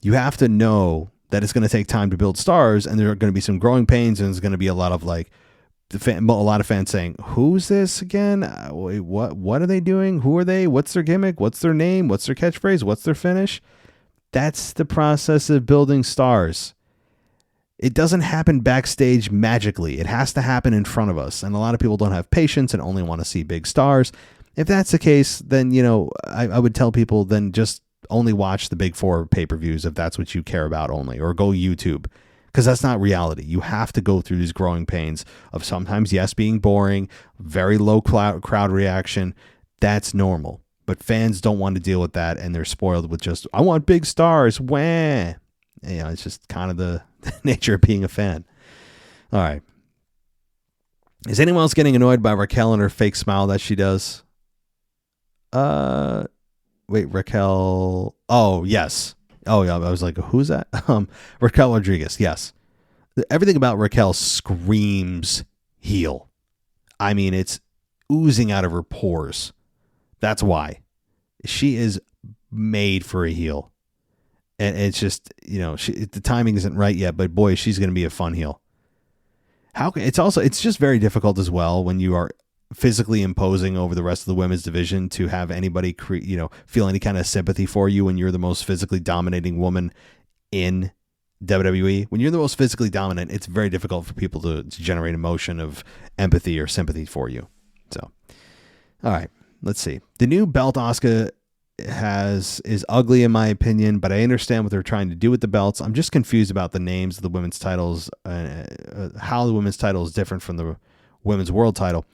You have to know that it's going to take time to build stars, and there are going to be some growing pains, and there's going to be a lot of a lot of fans saying, "Who's this again? What are they doing? Who are they? What's their gimmick? What's their name? What's their catchphrase? What's their finish?" That's the process of building stars. It doesn't happen backstage magically. It has to happen in front of us, and a lot of people don't have patience and only want to see big stars. If that's the case, then I would tell people then just only watch the big 4 pay-per-views if that's what you care about only, or go YouTube, because that's not reality. You have to go through these growing pains of sometimes, yes, being boring, very low crowd reaction. That's normal. But fans don't want to deal with that, and they're spoiled with just, I want big stars. Wah. It's just kind of the nature of being a fan. All right. Is anyone else getting annoyed by Raquel and her fake smile that she does? Wait, Raquel. Oh, yes. Oh, yeah. I was like, who's that? Raquel Rodriguez. Yes. Everything about Raquel screams heel. I mean, it's oozing out of her pores. That's why. She is made for a heel. And it's just, the timing isn't right yet, but boy, she's going to be a fun heel. It's just very difficult as well when you are physically imposing over the rest of the women's division to have anybody feel any kind of sympathy for you when you're the most physically dominating woman in WWE. When you're the most physically dominant, it's very difficult for people to generate emotion of empathy or sympathy for you. So, all right, let's see. The new belt Asuka is ugly in my opinion, but I understand what they're trying to do with the belts. I'm just confused about the names of the women's titles, how the women's title is different from the women's world title.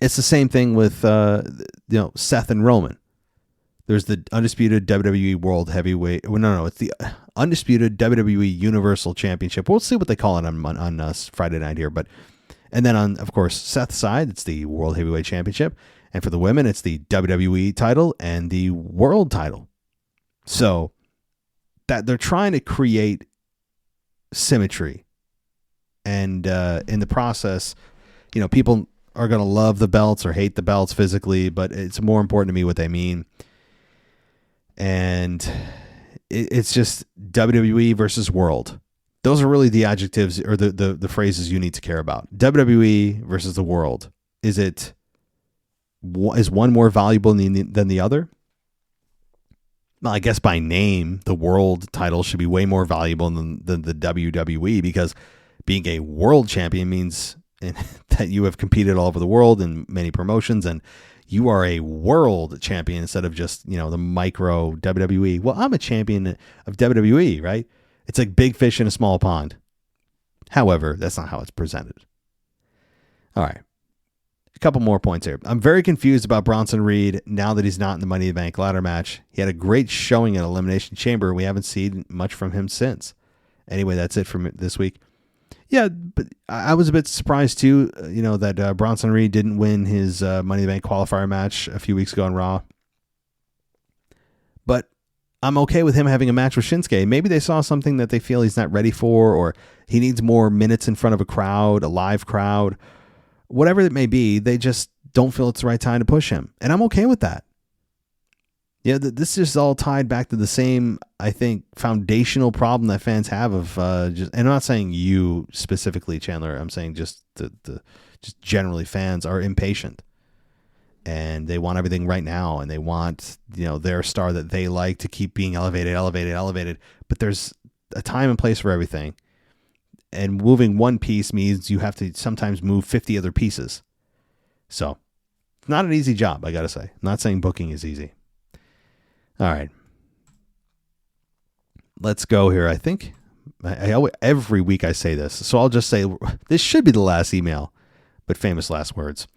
It's the same thing with Seth and Roman. There's the undisputed WWE World Heavyweight. Well, no, it's the undisputed WWE Universal Championship. We'll see what they call it on us Friday night here, and then on, of course, Seth's side, it's the World Heavyweight Championship. And for the women, it's the WWE title and the world title. So that they're trying to create symmetry. And in the process, people are going to love the belts or hate the belts physically, but it's more important to me what they mean. And it's just WWE versus world. Those are really the adjectives or the phrases you need to care about. WWE versus the world. Is one more valuable than the other? Well, I guess by name, the world title should be way more valuable than the WWE, because being a world champion means that you have competed all over the world in many promotions, and you are a world champion instead of just, the micro WWE. Well, I'm a champion of WWE, right? It's like big fish in a small pond. However, that's not how it's presented. All right. A couple more points here. I'm very confused about Bronson Reed now that he's not in the Money in the Bank ladder match. He had a great showing at Elimination Chamber. We haven't seen much from him since. Anyway, that's it for this week. Yeah, but I was a bit surprised too, that Bronson Reed didn't win his Money in the Bank qualifier match a few weeks ago on Raw. But I'm okay with him having a match with Shinsuke. Maybe they saw something that they feel he's not ready for, or he needs more minutes in front of a live crowd. Whatever it may be, they just don't feel it's the right time to push him. And I'm okay with that. Yeah, this is all tied back to the same, I think, foundational problem that fans have of and I'm not saying you specifically, Chandler. I'm saying just just generally fans are impatient. And they want everything right now, and they want, their star that they like to keep being elevated. But there's a time and place for everything. And moving one piece means you have to sometimes move 50 other pieces. So it's not an easy job, I got to say. I'm not saying booking is easy. All right. Let's go here. I think every week I say this. So I'll just say this should be the last email, but famous last words.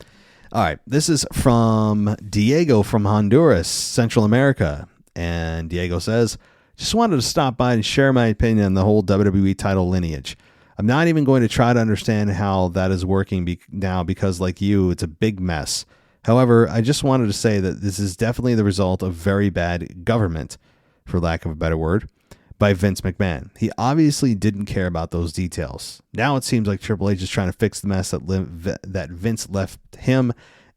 All right. This is from Diego from Honduras, Central America. And Diego says, just wanted to stop by and share my opinion on the whole WWE title lineage. I'm not even going to try to understand how that is working now because, like you, it's a big mess. However, I just wanted to say that this is definitely the result of very bad government, for lack of a better word, by Vince McMahon. He obviously didn't care about those details. Now it seems like Triple H is trying to fix the mess that Vince left him,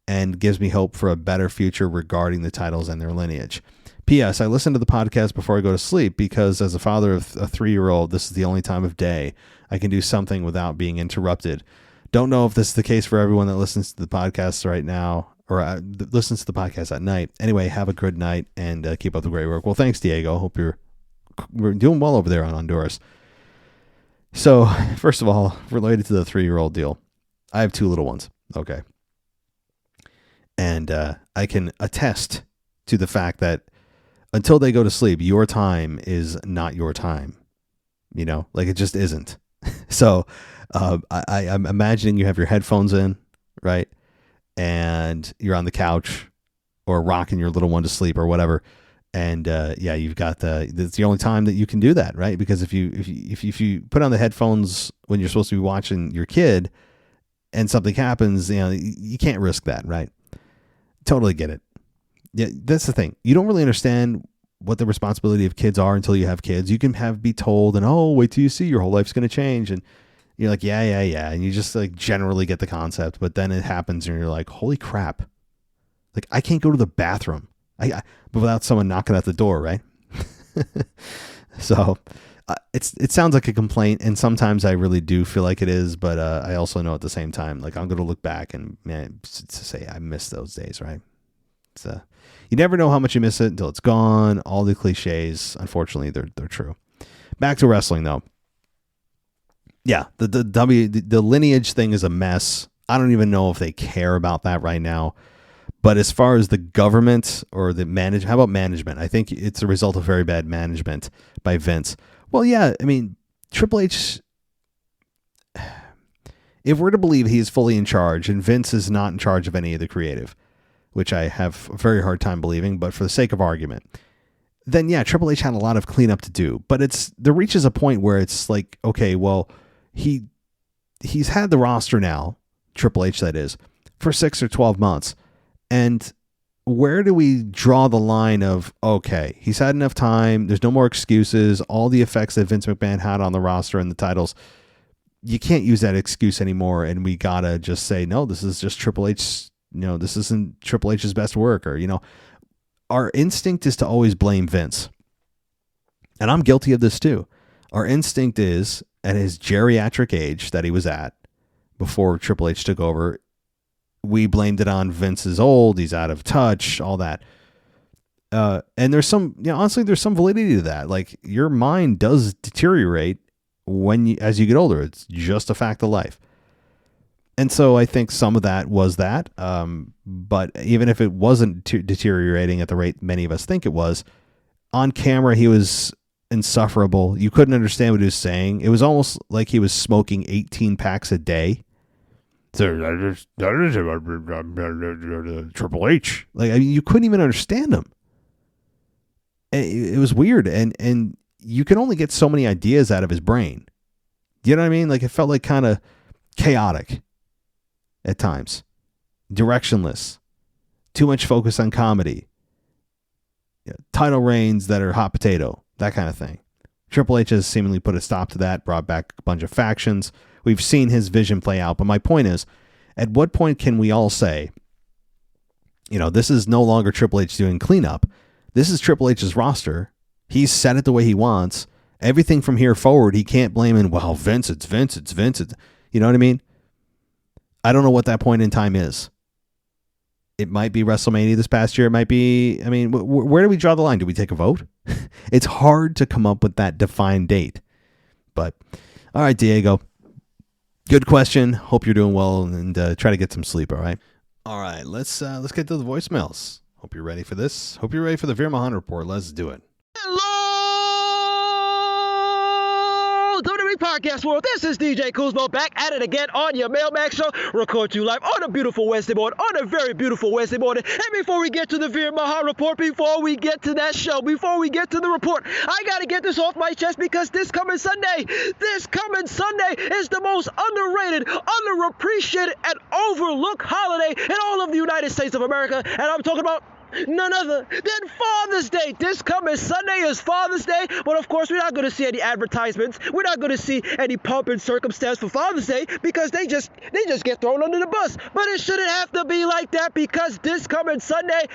and gives me hope for a better future regarding the titles and their lineage. P.S. I listen to the podcast before I go to sleep because as a father of a 3-year-old, this is the only time of day I can do something without being interrupted. Don't know if this is the case for everyone that listens to the podcast right now or listens to the podcast at night. Anyway, have a good night and keep up the great work. Well, thanks, Diego. Hope we're doing well over there on Honduras. So, first of all, related to the 3-year-old deal, I have 2 little ones. Okay. And I can attest to the fact that until they go to sleep, your time is not your time. Like it just isn't. So I'm imagining you have your headphones in, right? and you're on the couch or rocking your little one to sleep or whatever. And you've got it's the only time that you can do that, right? Because if you put on the headphones when you're supposed to be watching your kid and something happens, you can't risk that, right? Totally get it. Yeah, that's the thing. You don't really understand what the responsibility of kids are until you have kids. You can be told, and wait till you see, your whole life's going to change, and you're like, yeah, and you just like generally get the concept, but then it happens, and you're like, holy crap! Like I can't go to the bathroom, but without someone knocking at the door, right? So it sounds like a complaint, and sometimes I really do feel like it is, but I also know at the same time, like I'm going to look back and man, to say I miss those days, right? So you never know how much you miss it until it's gone. All the cliches, unfortunately, they're true. Back to wrestling, though. Yeah, the lineage thing is a mess. I don't even know if they care about that right now. But as far as the government or how about management? I think it's a result of very bad management by Vince. Well, yeah, I mean, Triple H, if we're to believe he is fully in charge and Vince is not in charge of any of the creative, which I have a very hard time believing, but for the sake of argument, then yeah, Triple H had a lot of cleanup to do. But there reaches a point where it's like, okay, well, he's had the roster now, Triple H that is, for 6 or 12 months. And where do we draw the line of, okay, he's had enough time, there's no more excuses, all the effects that Vince McMahon had on the roster and the titles, you can't use that excuse anymore, and we gotta just say, no, this is just Triple H, this isn't Triple H's best work, or, our instinct is to always blame Vince. And I'm guilty of this too. Our instinct is, at his geriatric age that he was at before Triple H took over, we blamed it on Vince is old, he's out of touch, all that. And there's honestly, there's some validity to that. Like, your mind does deteriorate as you get older. It's just a fact of life. And so I think some of that was that. But even if it wasn't deteriorating at the rate many of us think it was, on camera, he was insufferable. You couldn't understand what he was saying. It was almost like he was smoking 18 packs a day. Triple H. Like, I mean, you couldn't even understand him. It was weird. And you can only get so many ideas out of his brain. You know what I mean? Like, it felt like kind of chaotic at times. Directionless. Too much focus on comedy. Title reigns that are hot potato. That kind of thing. Triple H has seemingly put a stop to that, brought back a bunch of factions. We've seen his vision play out. But my point is, at what point can we all say, this is no longer Triple H doing cleanup. This is Triple H's roster. He's set it the way he wants. Everything from here forward, he can't blame it. Well, Vince, it's Vince. You know what I mean? I don't know what that point in time is. It might be WrestleMania this past year. It might be, where do we draw the line? Do we take a vote? It's hard to come up with that defined date. But, all right, Diego. Good question. Hope you're doing well, and try to get some sleep, all right? All right, let's get to the voicemails. Hope you're ready for this. Hope you're ready for the Veer Mahan Report. Let's do it. WWE Podcast World, this is DJ Kuzmo back at it again on your Mailbag show. Record to you live on a beautiful Wednesday morning, on a very beautiful Wednesday morning. And before we get to the Veer Mahan Report, before we get to that show, before we get to the report, I gotta get this off my chest because this coming Sunday is the most underrated, underappreciated, and overlooked holiday in all of the United States of America. And I'm talking about none other than Father's Day. This coming Sunday is Father's Day, but of course we're not going to see any advertisements. We're not going to see any pomp and circumstance for Father's Day because they just get thrown under the bus. But it shouldn't have to be like that because this coming Sunday,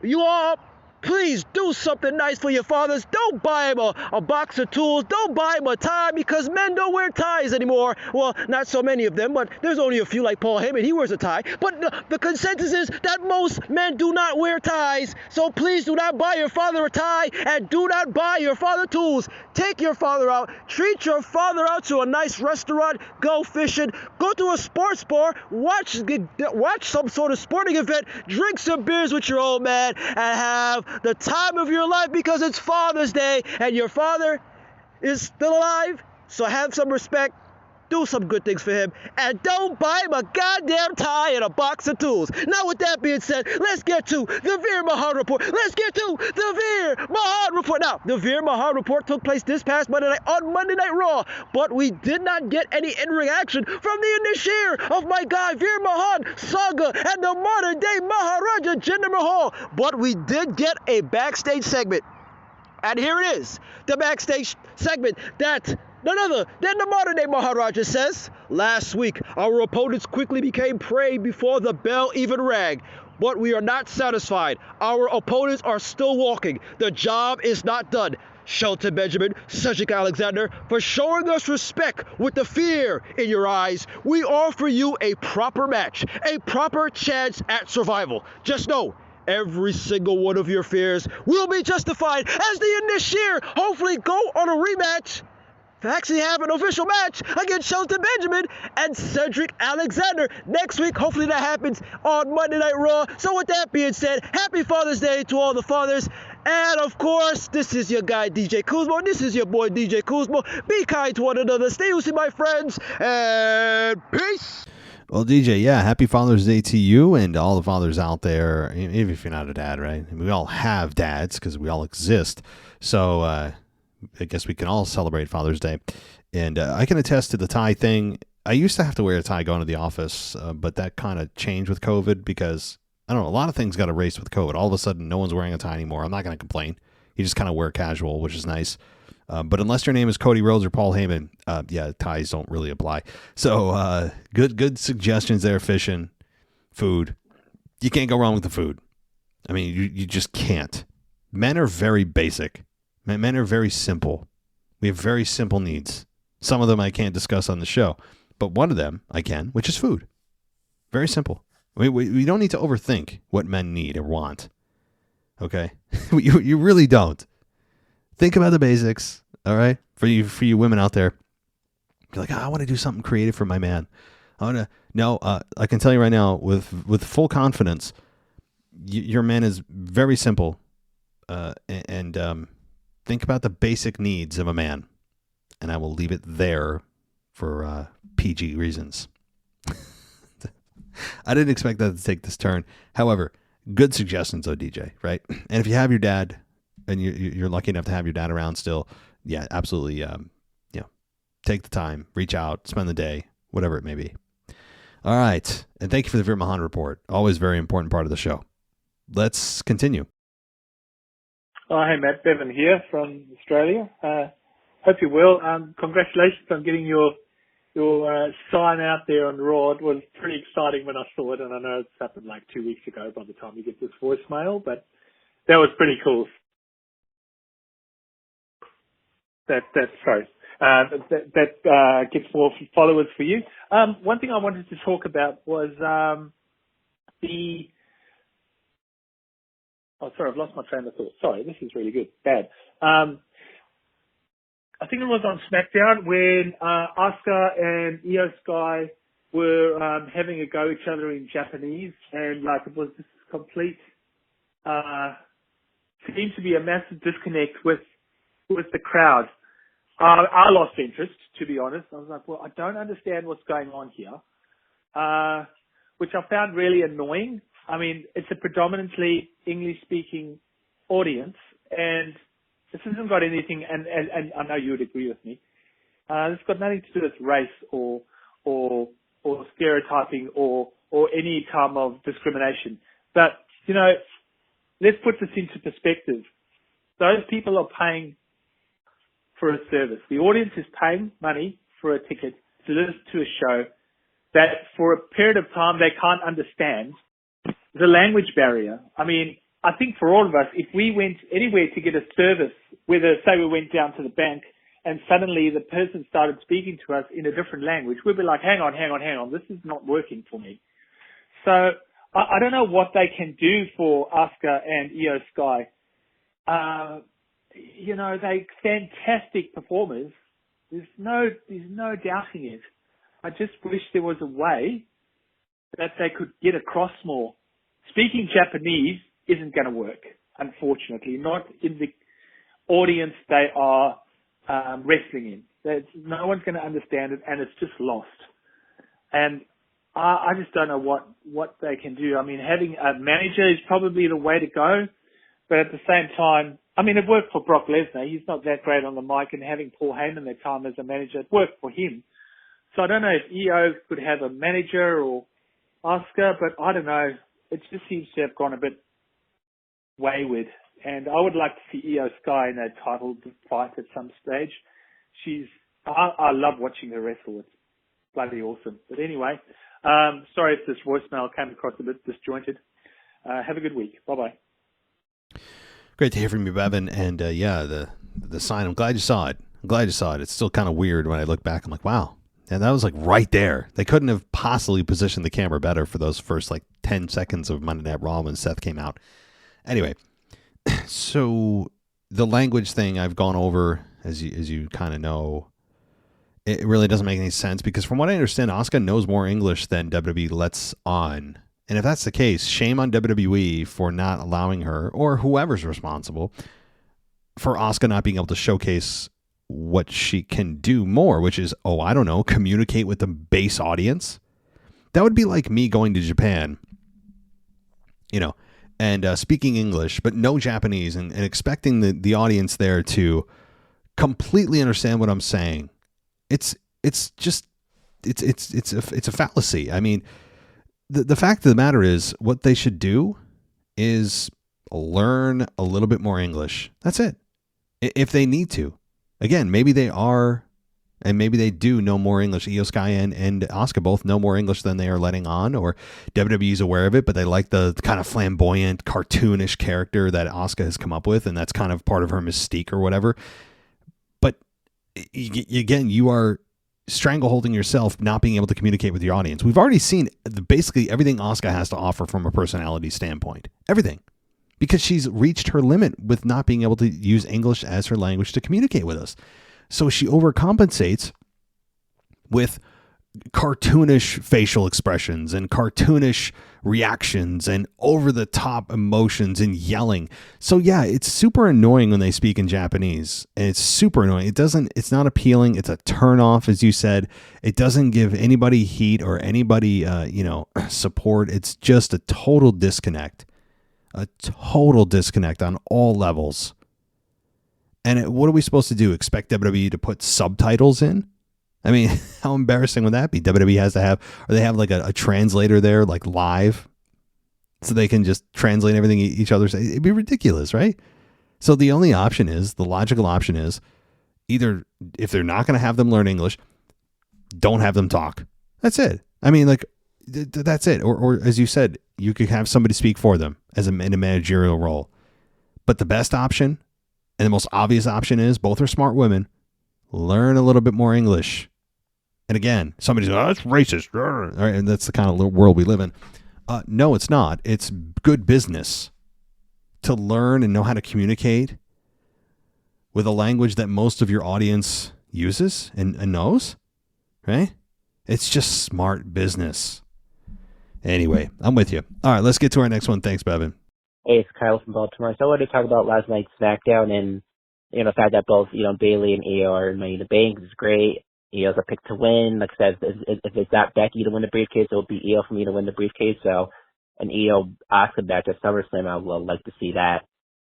you all, please do something nice for your fathers. Don't buy them a box of tools. Don't buy them a tie because men don't wear ties anymore. Well, not so many of them, but there's only a few like Paul Heyman. He wears a tie. But the consensus is that most men do not wear ties. So please do not buy your father a tie and do not buy your father tools. Take your father out. Treat your father out to a nice restaurant. Go fishing. Go to a sports bar. Watch some sort of sporting event. Drink some beers with your old man and have the time of your life because it's Father's Day and your father is still alive. So have some respect do some good things for him, and don't buy him a goddamn tie and a box of tools. Now, with that being said, let's get to the Veer Mahan Report. Let's get to the Veer Mahan Report. Now, the Veer Mahan Report took place this past Monday night on Monday Night Raw, but we did not get any in-ring action from the initiator of my guy Veer Mahan, Saga, and the modern-day Maharaja Jinder Mahal. But we did get a backstage segment. And here it is, the backstage segment that none other than the modern-day Maharaja says, last week, our opponents quickly became prey before the bell even rang. But we are not satisfied. Our opponents are still walking. The job is not done. Shelton Benjamin, Cedric Alexander, for showing us respect with the fear in your eyes, we offer you a proper match, a proper chance at survival. Just know, every single one of your fears will be justified as the initiator hopefully go on a rematch to actually have an official match against Shelton Benjamin and Cedric Alexander next week. Hopefully that happens on Monday Night Raw. So with that being said, happy Father's Day to all the fathers. And of course, this is your guy DJ Kuzmo. This is your boy DJ Kuzmo. Be kind to one another. Stay loosey, my friends. And peace. Well, DJ, yeah, happy Father's Day to you and all the fathers out there, even if you're not a dad, right? We all have dads because we all exist. So I guess we can all celebrate Father's Day. And I can attest to the tie thing. I used to have to wear a tie going to the office, but that kind of changed with COVID because, I don't know, a lot of things got erased with COVID. All of a sudden, no one's wearing a tie anymore. I'm not going to complain. You just kind of wear casual, which is nice. But unless your name is Cody Rhodes or Paul Heyman, yeah, ties don't really apply. So good suggestions there, fishing, food. You can't go wrong with the food. I mean, you just can't. Men are very basic. Men are very simple. We have very simple needs. Some of them I can't discuss on the show, but one of them I can, which is food. Very simple. We don't need to overthink what men need or want. Okay? You really don't. Think about the basics, all right? For you women out there, you're like, I want to do something creative for my man. I can tell you right now with full confidence, your man is very simple, and think about the basic needs of a man, and I will leave it there for PG reasons. I didn't expect that to take this turn. However, good suggestions, though, DJ, right? And if you have your dad, and you're lucky enough to have your dad around still, yeah, absolutely, take the time, reach out, spend the day, whatever it may be. All right, and thank you for the Veer Mahan Report. Always very important part of the show. Let's continue. Oh, hey, Matt, Bevan here from Australia. Hope you're well. Congratulations on getting your sign out there on Raw. It was pretty exciting when I saw it, and I know it's happened like 2 weeks ago by the time you get this voicemail, but that was pretty cool. That gets more followers for you. One thing I wanted to talk about was I've lost my train of thought. Sorry, this is really good. Bad. I think it was on SmackDown when Asuka and Io Sky were having a go at each other in Japanese, and like it was this complete seemed to be a massive disconnect with the crowd. I lost interest, to be honest. I was like, well, I don't understand what's going on here, which I found really annoying. I mean, it's a predominantly English-speaking audience, and this hasn't got anything, and I know you would agree with me, it's got nothing to do with race or stereotyping or any kind of discrimination. But, let's put this into perspective. Those people are paying for a service. The audience is paying money for a ticket to listen to a show that for a period of time they can't understand. The language barrier. I mean, I think for all of us, if we went anywhere to get a service, whether, say, we went down to the bank and suddenly the person started speaking to us in a different language, we'd be like, hang on, this is not working for me. So I don't know what they can do for Asuka and Io Sky. They're fantastic performers. There's no doubting it. I just wish there was a way that they could get across more. Speaking Japanese isn't going to work, unfortunately, not in the audience they are wrestling in. That no one's going to understand it, and it's just lost. And I just don't know what they can do. I mean, having a manager is probably the way to go, but at the same time, I mean, it worked for Brock Lesnar. He's not that great on the mic, and having Paul Heyman that time as a manager, it worked for him. So I don't know if EO could have a manager or Asuka, but I don't know. It just seems to have gone a bit wayward. And I would like to see Io Sky in a title fight at some stage. I love watching her wrestle. It's bloody awesome. But anyway, sorry if this voicemail came across a bit disjointed. Have a good week. Bye-bye. Great to hear from you, Bevan. And the sign, I'm glad you saw it. It's still kind of weird when I look back. I'm like, wow. And that was like right there. They couldn't have possibly positioned the camera better for those first like 10 seconds of Monday Night Raw when Seth came out. Anyway, so the language thing I've gone over, as you kind of know, it really doesn't make any sense because from what I understand, Asuka knows more English than WWE lets on. And if that's the case, shame on WWE for not allowing her, or whoever's responsible, for Asuka not being able to showcase what she can do more, which is, I don't know, communicate with the base audience. That would be like me going to Japan, and speaking English, but no Japanese, and expecting the audience there to completely understand what I'm saying. It's a fallacy. I mean, the fact of the matter is, what they should do is learn a little bit more English. That's it. If they need to. Again, maybe they are, and maybe they do know more English. Io Sky and Asuka both know more English than they are letting on, or WWE's aware of it, but they like the kind of flamboyant, cartoonish character that Asuka has come up with, and that's kind of part of her mystique or whatever. But again, you are strangleholding yourself, not being able to communicate with your audience. We've already seen basically everything Asuka has to offer from a personality standpoint. Everything. Because she's reached her limit with not being able to use English as her language to communicate with us. So she overcompensates with cartoonish facial expressions and cartoonish reactions and over-the-top emotions and yelling. So yeah, it's super annoying when they speak in Japanese. And it's super annoying. It's not appealing. It's a turn-off, as you said. It doesn't give anybody heat or anybody, support. It's just a total disconnect. A total disconnect on all levels. And what are we supposed to do? Expect WWE to put subtitles in? I mean, how embarrassing would that be? WWE has to have, or they have like a translator there, like live, so they can just translate everything each other say. It'd be ridiculous, right? So the only option is, the logical option is, either if they're not going to have them learn English, don't have them talk. That's it. I mean, like, that's it. Or as you said, you could have somebody speak for them in a managerial role. But the best option and the most obvious option is, both are smart women, learn a little bit more English. And again, somebody's like, that's racist. All right, and that's the kind of world we live in. No, it's not. It's good business to learn and know how to communicate with a language that most of your audience uses and knows, right? It's just smart business. Anyway, I'm with you. All right, let's get to our next one. Thanks, Bevan. Hey, it's Kyle from Baltimore. So I wanted to talk about last night's SmackDown and, the fact that both, Bayley and Io are in Money in the Bank is great. Io's a pick to win. Like I said, if it's not Becky to win the briefcase, it will be Io for me to win the briefcase. So an Io Asuka match at SummerSlam, I would like to see that.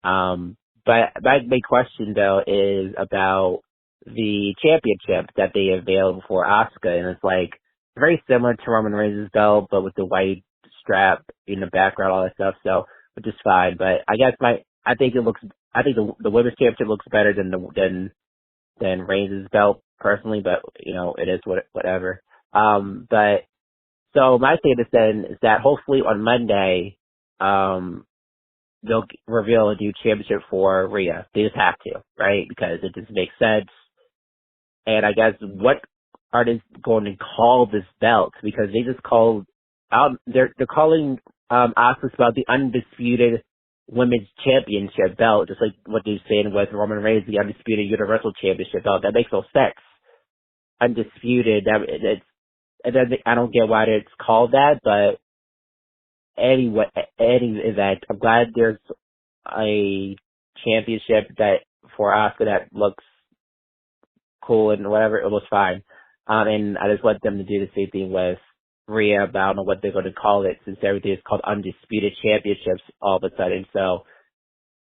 But my big question, though, is about the championship that they available for Asuka. And it's like very similar to Roman Reigns' belt, but with the white strap in the background, all that stuff. So, which is fine. But I guess I think the women's championship looks better than Reigns' belt personally, but it is whatever. But so my status then is that hopefully on Monday, they'll reveal a new championship for Rhea. They just have to, right? Because it just makes sense. And I guess what are they going to call this belt? Because they just called out, they're calling Asuka's belt the undisputed women's championship belt, just like what they're saying with Roman Reigns, the undisputed universal championship belt. That makes no sense. Undisputed, I don't get why it's called that, but anyway, any event, I'm glad there's a championship that for Asuka that looks cool and whatever. It was fine. And I just want them to do the same thing with Rhea, but I don't know what they're going to call it since everything is called Undisputed Championships all of a sudden. So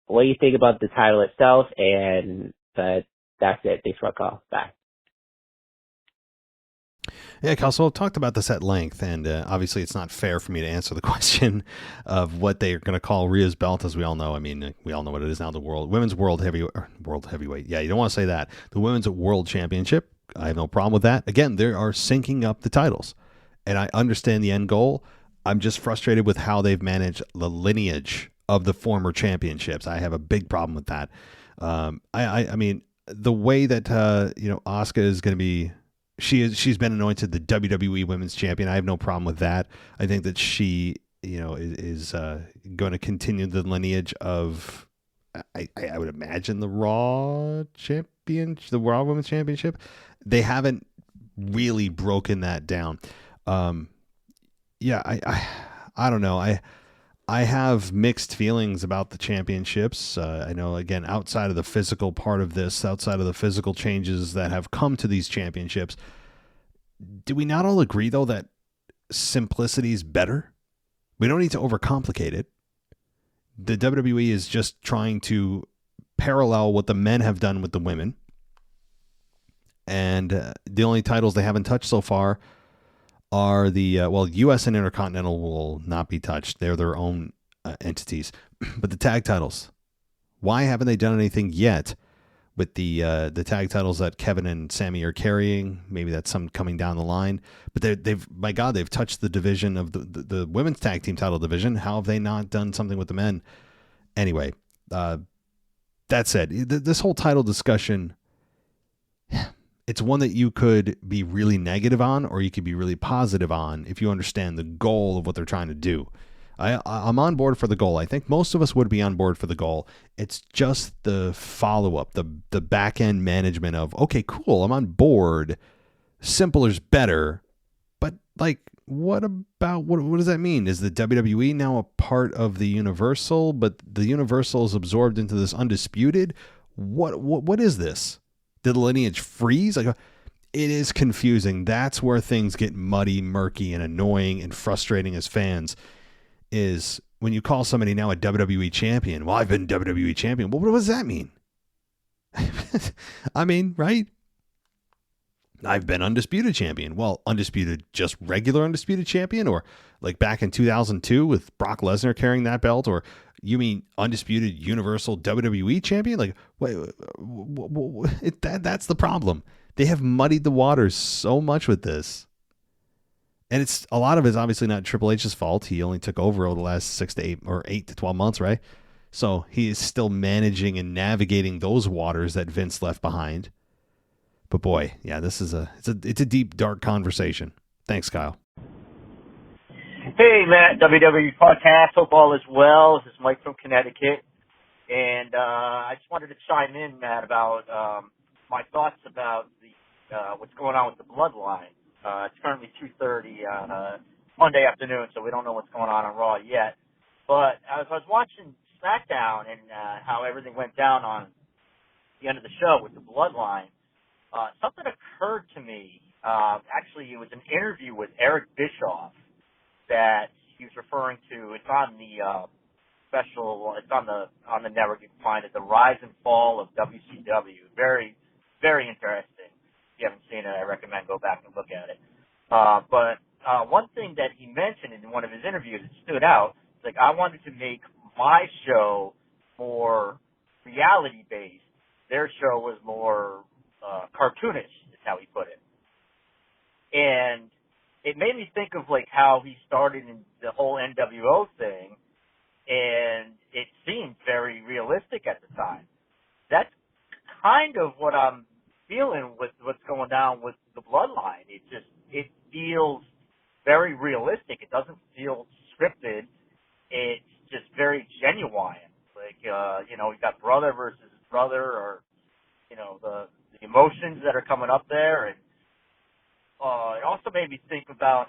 what do you think about the title itself? And that's it. Thanks for a call. Bye. Yeah, Cal, so I've talked about this at length, and obviously it's not fair for me to answer the question of what they're going to call Rhea's belt, as we all know. I mean, we all know what it is now, the women's world heavyweight. Yeah, you don't want to say that. The women's world championship, I have no problem with that. Again, they are syncing up the titles, and I understand the end goal. I'm just frustrated with how they've managed the lineage of the former championships. I have a big problem with that. I mean, the way that Asuka is going to be, she's been anointed the WWE Women's Champion. I have no problem with that. I think that she, is going to continue the lineage of, I would imagine, the Raw Women's Championship. They haven't really broken that down. Yeah, I don't know. I have mixed feelings about the championships. I know, again, outside of the physical part of this, outside of the physical changes that have come to these championships, do we not all agree, though, that simplicity is better? We don't need to overcomplicate it. The WWE is just trying to parallel what the men have done with the women. And the only titles they haven't touched so far are the U.S. and Intercontinental will not be touched. They're their own entities. But the tag titles, why haven't they done anything yet with the tag titles that Kevin and Sammy are carrying? Maybe that's some coming down the line. But they've touched the division of the women's tag team title division. How have they not done something with the men? Anyway, that said, this whole title discussion, it's one that you could be really negative on, or you could be really positive on if you understand the goal of what they're trying to do. I'm on board for the goal. I think most of us would be on board for the goal. It's just the follow-up, the back-end management of, okay, cool, I'm on board. Simpler's better. But, what does that mean? Is the WWE now a part of the Universal, but the Universal is absorbed into this Undisputed? What is this? Did the lineage freeze? It is confusing. That's where things get muddy, murky, and annoying and frustrating as fans, is when you call somebody now a WWE champion. Well, I've been WWE champion. Well, what does that mean? I mean, right? I've been undisputed champion. Well, undisputed, just regular undisputed champion? Or like back in 2002 with Brock Lesnar carrying that belt? Or you mean undisputed universal WWE champion? That's the problem. They have muddied the waters so much with this. And it's a lot of it is obviously not Triple H's fault. He only took over the last 6 to 8 or 8 to 12 months, right? So he is still managing and navigating those waters that Vince left behind. But boy, yeah, this is it's a deep, dark conversation. Thanks, Kyle. Hey, Matt, WWE Podcast. Hope all is well. This is Mike from Connecticut. And I just wanted to chime in, Matt, about my thoughts about what's going on with the Bloodline. It's currently 2:30 on a Monday afternoon, so we don't know what's going on Raw yet. But as I was watching SmackDown and how everything went down on the end of the show with the Bloodline, something occurred to me. Actually, it was an interview with Eric Bischoff that he was referring to. It's on the special. It's on the network. You can find it. The Rise and Fall of WCW. Very, very interesting. If you haven't seen it, I recommend go back and look at it. But one thing that he mentioned in one of his interviews that stood out, like, I wanted to make my show more reality based. Their show was more cartoonish, is how he put it. And it made me think of like how he started in the whole NWO thing, and it seemed very realistic at the time. That's kind of what I'm feeling with what's going down with the Bloodline. It feels very realistic. It doesn't feel scripted. It's just very genuine. Like, we got brother versus brother, or, the emotions that are coming up there. And it also made me think about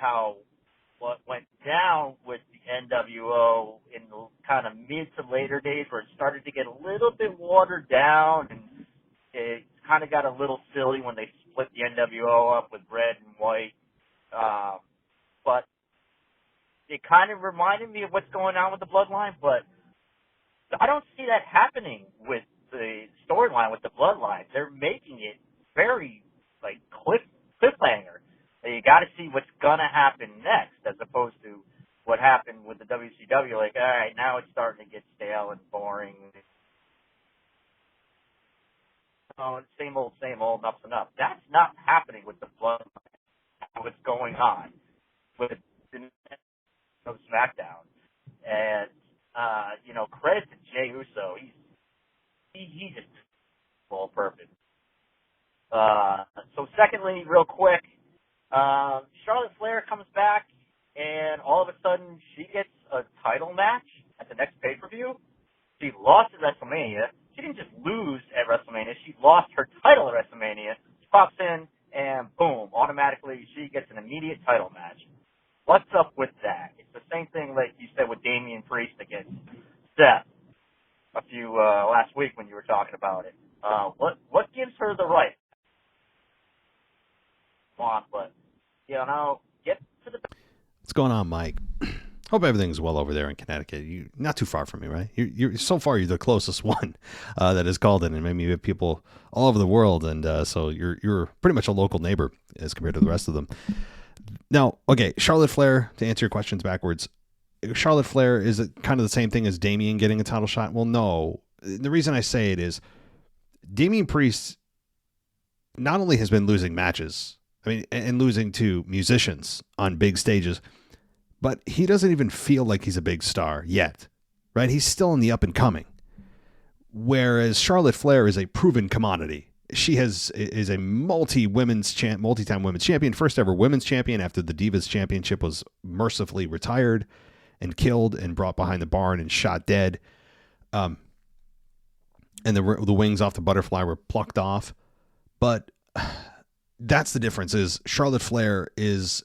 what went down with the NWO in the kind of mid to later days, where it started to get a little bit watered down, and it's kind of got a little silly when they split the NWO up with red and white. But it kind of reminded me of what's going on with the Bloodline, but I don't see that happening with the storyline with the Bloodline. They're making it very, like, cliffhanger. You got to see what's going to happen next, as opposed to what happened with the WCW. Like, all right, now it's starting to get stale and boring. Oh, same old, enough's enough. That's not happening with the Bloodline. What's going on with the SmackDown. And, credit to Jey Uso. He's just all perfect. So secondly, real quick, Charlotte Flair comes back, and all of a sudden she gets a title match at the next pay-per-view. She lost at WrestleMania. She didn't just lose at WrestleMania. She lost her title at WrestleMania. She pops in, and boom, automatically she gets an immediate title match. What's up with that? It's the same thing like you said with Damian Priest against Seth a few last week when you were talking about it. What gives her the right? But get to the. What's going on, Mike? Hope everything's well over there in Connecticut. You not too far from me, right? You're so far. You're the closest one that has called in, and maybe you have people all over the world, and so you're pretty much a local neighbor as compared to the rest of them. Now, okay, Charlotte Flair. To answer your questions backwards, Charlotte Flair, is it kind of the same thing as Damian getting a title shot? Well, no. The reason I say it is Damian Priest not only has been losing matches, and losing to musicians on big stages, but he doesn't even feel like he's a big star yet, right? He's still in the up and coming. Whereas Charlotte Flair is a proven commodity. She is a multi-time women's champion, first ever women's champion after the Divas Championship was mercifully retired and killed and brought behind the barn and shot dead. And the wings off the butterfly were plucked off. But that's the difference, is Charlotte Flair is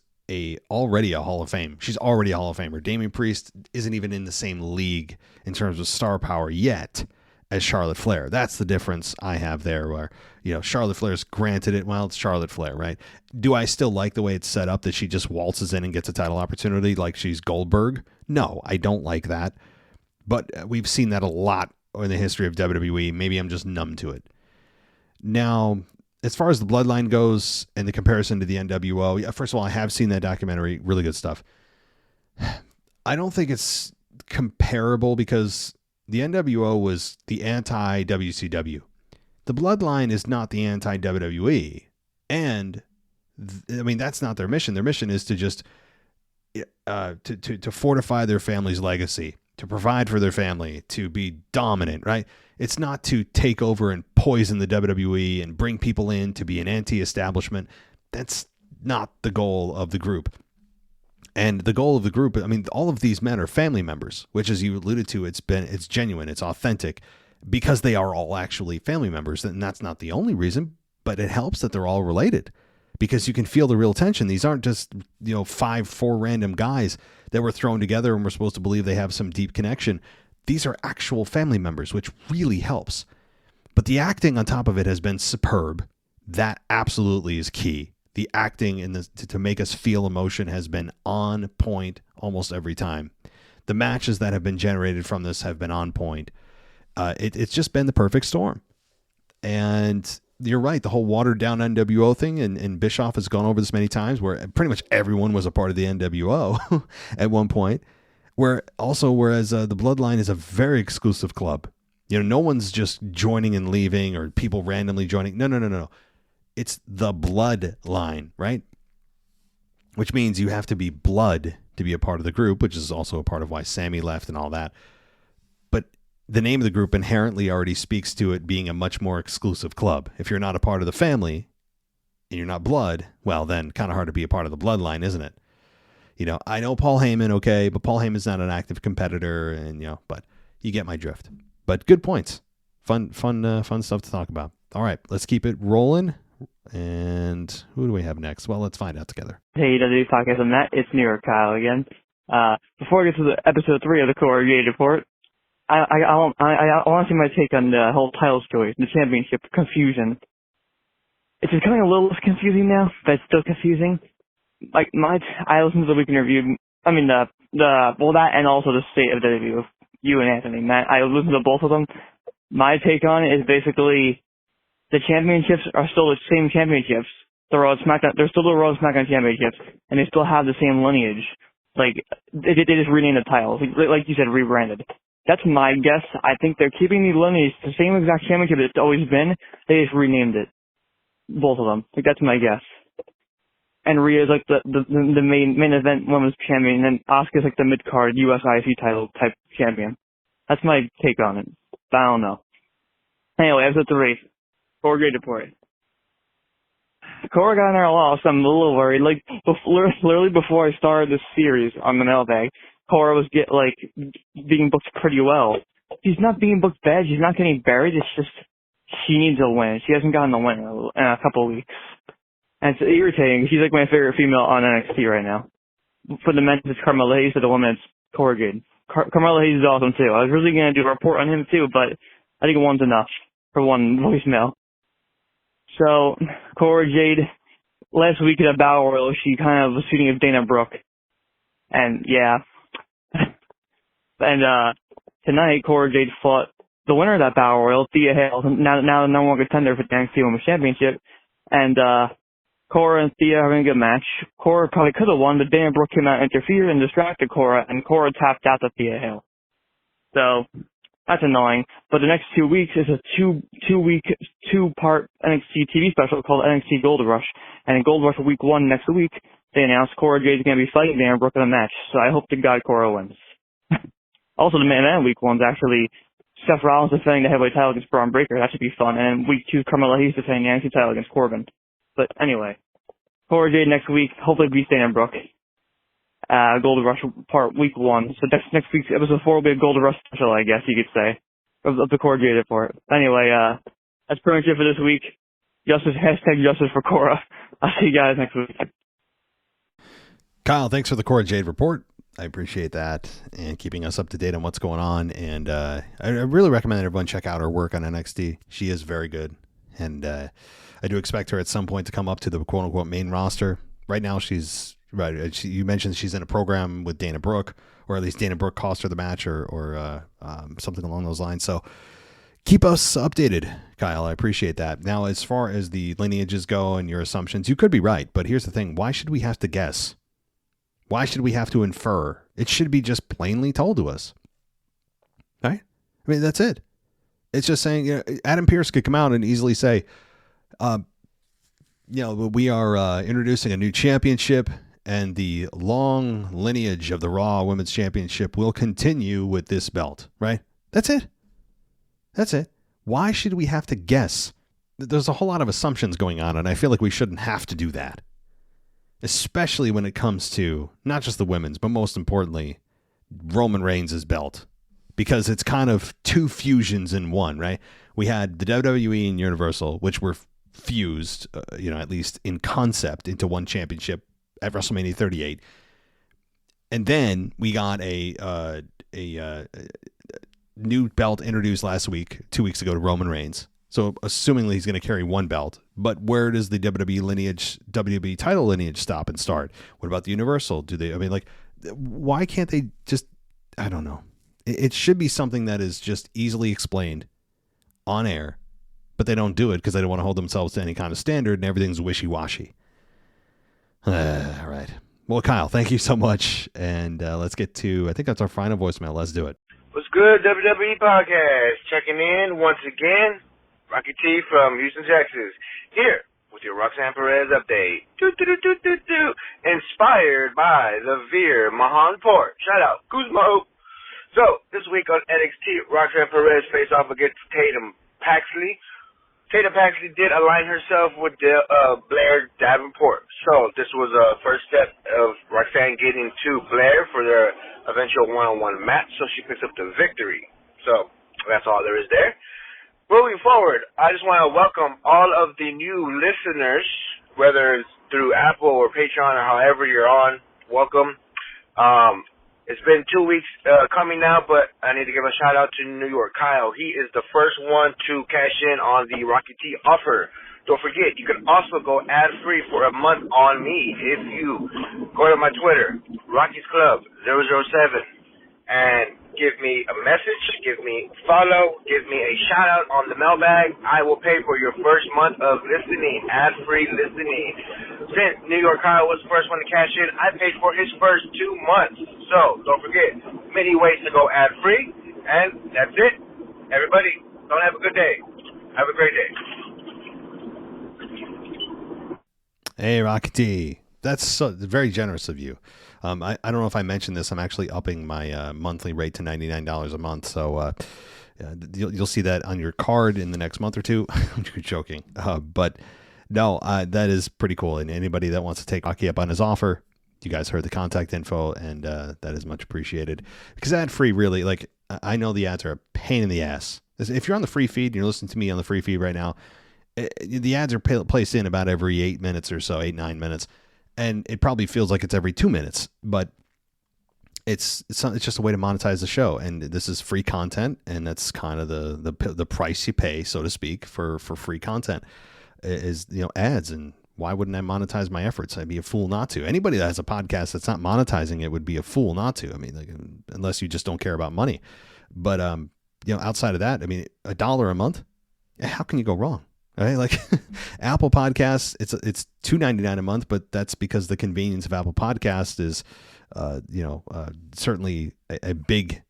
already a Hall of Fame. She's already a Hall of Famer. Damian Priest isn't even in the same league in terms of star power yet as Charlotte Flair. That's the difference I have there, where, Charlotte Flair's granted it. Well, it's Charlotte Flair, right? Do I still like the way it's set up, that she just waltzes in and gets a title opportunity like she's Goldberg? No, I don't like that. But we've seen that a lot in the history of WWE. Maybe I'm just numb to it. Now, as far as the Bloodline goes and the comparison to the NWO, first of all, I have seen that documentary. Really good stuff. I don't think it's comparable because the NWO was the anti-WCW. The Bloodline is not the anti-WWE. And, that's not their mission. Their mission is to just to fortify their family's legacy, to provide for their family, to be dominant, right? It's not to take over and poison the WWE and bring people in to be an anti-establishment. That's not the goal of the group. And the goal of the group, all of these men are family members, which, as you alluded to, it's genuine, it's authentic, because they are all actually family members. And that's not the only reason, but it helps that they're all related, because you can feel the real tension. These aren't just, four random guys that were thrown together and we're supposed to believe they have some deep connection. These are actual family members, which really helps. But the acting on top of it has been superb. That absolutely is key. The acting to make us feel emotion has been on point almost every time. The matches that have been generated from this have been on point. It's just been the perfect storm. And you're right, the whole watered down NWO thing, and Bischoff has gone over this many times, where pretty much everyone was a part of the NWO at one point. Whereas the Bloodline is a very exclusive club. No one's just joining and leaving, or people randomly joining. No. It's the Bloodline, right? Which means you have to be blood to be a part of the group, which is also a part of why Sammy left and all that. But the name of the group inherently already speaks to it being a much more exclusive club. If you're not a part of the family and you're not blood, well, then kind of hard to be a part of the Bloodline, isn't it? I know Paul Heyman, okay, but Paul Heyman's not an active competitor, and but you get my drift. But good points, fun stuff to talk about. All right, let's keep it rolling. And who do we have next? Well, let's find out together. Hey, WWE Podcast, I'm Matt. It's New York Kyle again. Before I get to the episode 3 of the Corrugated Report, I want to see my take on the whole title story, the championship confusion. it's becoming a little less confusing now, but it's still confusing. Like, I listened to the weekend review, that and also the state of the review of you and Anthony. Matt, I listened to both of them. My take on it is basically the championships are still the same championships. They're still the Raw and SmackDown championships, and they still have the same lineage. Like, they just renamed the titles. Like you said, rebranded. That's my guess. I think they're keeping the lineage the same exact championship it's always been. They just renamed it. Both of them. Like, that's my guess. And Rhea's like the main event women's champion, and then Asuka's like the mid-card US IC title type champion. That's my take on it. But I don't know. Anyway, episode 3. Cora Jade report. Cora got in there a lot, so I'm a little worried. Like, literally before I started this series on the Mailbag, Cora was being booked pretty well. She's not being booked bad. She's not getting buried. It's just she needs a win. She hasn't gotten a win in a couple of weeks. And it's irritating. She's like my favorite female on NXT right now. For the men, it's Carmella Hayes. For the women, it's Cora Jade. Carmella Hayes is awesome, too. I was really going to do a report on him, too, but I think one's enough for one voicemail. So, Cora Jade, last week at a Battle Royal, she kind of was feuding with Dana Brooke. And, yeah. And, tonight, Cora Jade fought the winner of that Battle Royal, Thea Hale, now the number one contender for the NXT Women's Championship. And, Cora and Thea are having a good match. Cora probably could have won, but Dana Brooke came out and interfered and distracted Cora, and Cora tapped out to Thea Hale. So, that's annoying. But the next 2 weeks is a two-part NXT TV special called NXT Gold Rush. And in Gold Rush Week 1 next week, they announced Cora Jade is going to be fighting Dana Brooke in a match. So I hope to God Cora wins. Also, the main event Week 1 is actually Seth Rollins defending the heavyweight title against Braun Breaker. That should be fun. And Week 2 is Carmella Hayes defending the NXT title against Corbin. But anyway, Cora Jade next week, hopefully beats Dana Brooke. Gold Rush part Week 1. So next week's episode 4 will be a Gold Rush special, I guess you could say, of the Cora Jade report. Anyway, that's pretty much it for this week. Justice for Cora. I'll see you guys next week. Kyle, thanks for the Cora Jade report. I appreciate that and keeping us up to date on what's going on. And I really recommend that everyone check out her work on NXT. She is very good. And I do expect her at some point to come up to the quote-unquote main roster. Right now, she's right. You mentioned she's in a program with Dana Brooke, or at least Dana Brooke cost her the match or something along those lines. So keep us updated, Kyle. I appreciate that. Now, as far as the lineages go and your assumptions, you could be right. But here's the thing. Why should we have to guess? Why should we have to infer? It should be just plainly told to us. Right? I mean, that's it. It's just saying, Adam Pearce could come out and easily say, we are introducing a new championship, and the long lineage of the Raw Women's Championship will continue with this belt, right? That's it. That's it. Why should we have to guess? There's a whole lot of assumptions going on, and I feel like we shouldn't have to do that. Especially when it comes to not just the women's, but most importantly, Roman Reigns' belt. Because it's kind of two fusions in one, right? We had the WWE and Universal, which were fused, at least in concept, into one championship at WrestleMania 38. And then we got a new belt introduced last week, 2 weeks ago, to Roman Reigns. So assumingly he's going to carry one belt, but where does the WWE title lineage stop and start? What about the Universal? Why can't they just, I don't know. It should be something that is just easily explained on air, but they don't do it because they don't want to hold themselves to any kind of standard and everything's wishy-washy. All right. Well, Kyle, thank you so much. And let's get to, I think that's our final voicemail. Let's do it. What's good, WWE Podcast? Checking in once again. Rocky T from Houston, Texas. Here with your Roxanne Perez update. Inspired by the Veer Mahan Port. Shout out, Kuzmo. So, this week on NXT, Roxanne Perez faced off against Tatum Paxley. Tatum Paxley did align herself with Blair Davenport. So, this was a first step of Roxanne getting to Blair for their eventual one-on-one match, so she picks up the victory. So, that's all there is there. Moving forward, I just want to welcome all of the new listeners, whether it's through Apple or Patreon or however you're on. Welcome. It's been 2 weeks coming now, but I need to give a shout out to New York Kyle. He is the first one to cash in on the Rocky T offer. Don't forget, you can also go ad-free for a month on me if you go to my Twitter, Rocky's Club 007, and give me a message, give me a follow, give me a shout-out on the mailbag. I will pay for your first month of listening, ad-free listening. Since New York Kyle was the first one to cash in, I paid for his first 2 months. So, don't forget, many ways to go ad-free, and that's it. Everybody, don't have a good day. Have a great day. Hey, Rocky T. That's very generous of you. I don't know if I mentioned this. I'm actually upping my monthly rate to $99 a month. So you'll see that on your card in the next month or two. I'm joking. But no, that is pretty cool. And anybody that wants to take Rocky up on his offer, you guys heard the contact info, and that is much appreciated. Because ad-free, really, like, I know the ads are a pain in the ass. If you're on the free feed and you're listening to me on the free feed right now, the ads are placed in about every 8 minutes or so, 8-9 minutes. And it probably feels like it's every 2 minutes, but it's just a way to monetize the show. And this is free content, and that's kind of the price you pay, so to speak, for free content is, ads. And why wouldn't I monetize my efforts? I'd be a fool not to. Anybody that has a podcast that's not monetizing it would be a fool not to. I mean, like, unless you just don't care about money. But outside of that, I mean, $1 a month, how can you go wrong? Right? Like Apple Podcasts, it's $2.99 a month, but that's because the convenience of Apple Podcasts is, certainly a big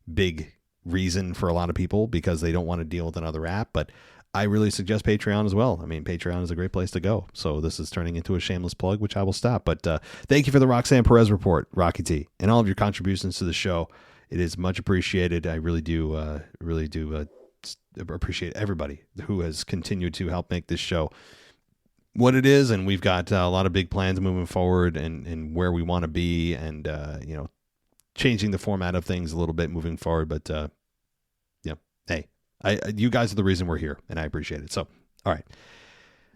reason for a lot of people, because they don't want to deal with another app. But I really suggest Patreon as well. I mean, Patreon is a great place to go. So this is turning into a shameless plug, which I will stop. But thank you for the Roxanne Perez report, Rocky T, and all of your contributions to the show. It is much appreciated. I really do appreciate everybody who has continued to help make this show what it is. And we've got a lot of big plans moving forward, and where we want to be, and changing the format of things a little bit moving forward. But hey, you guys are the reason we're here, and I appreciate it. So, all right,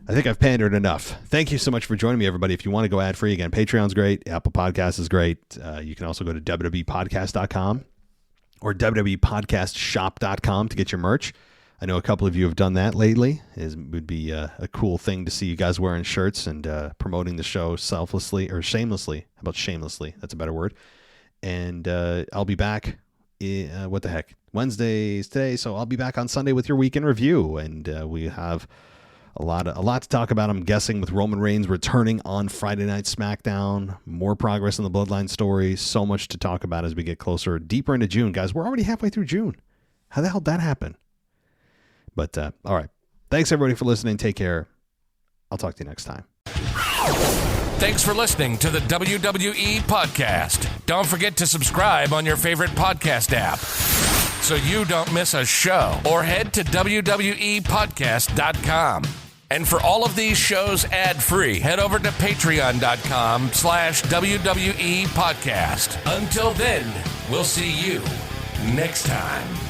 I think I've pandered enough. Thank you so much for joining me, everybody. If you want to go ad free, again, Patreon's great, Apple Podcasts is great. You can also go to www.podcast.com or www.podcastshop.com to get your merch. I know a couple of you have done that lately. It would be a cool thing to see you guys wearing shirts and promoting the show selflessly or shamelessly. How about shamelessly? That's a better word. And I'll be back. What the heck? Wednesday's today, so I'll be back on Sunday with your weekend review, and we have a lot to talk about. I'm guessing with Roman Reigns returning on Friday Night SmackDown, more progress in the Bloodline story. So much to talk about as we get closer, deeper into June, guys. We're already halfway through June. How the hell did that happen? But, all right. Thanks, everybody, for listening. Take care. I'll talk to you next time. Thanks for listening to the WWE Podcast. Don't forget to subscribe on your favorite podcast app so you don't miss a show, or head to WWEpodcast.com. And for all of these shows ad-free, head over to patreon.com/WWE Podcast. Until then, we'll see you next time.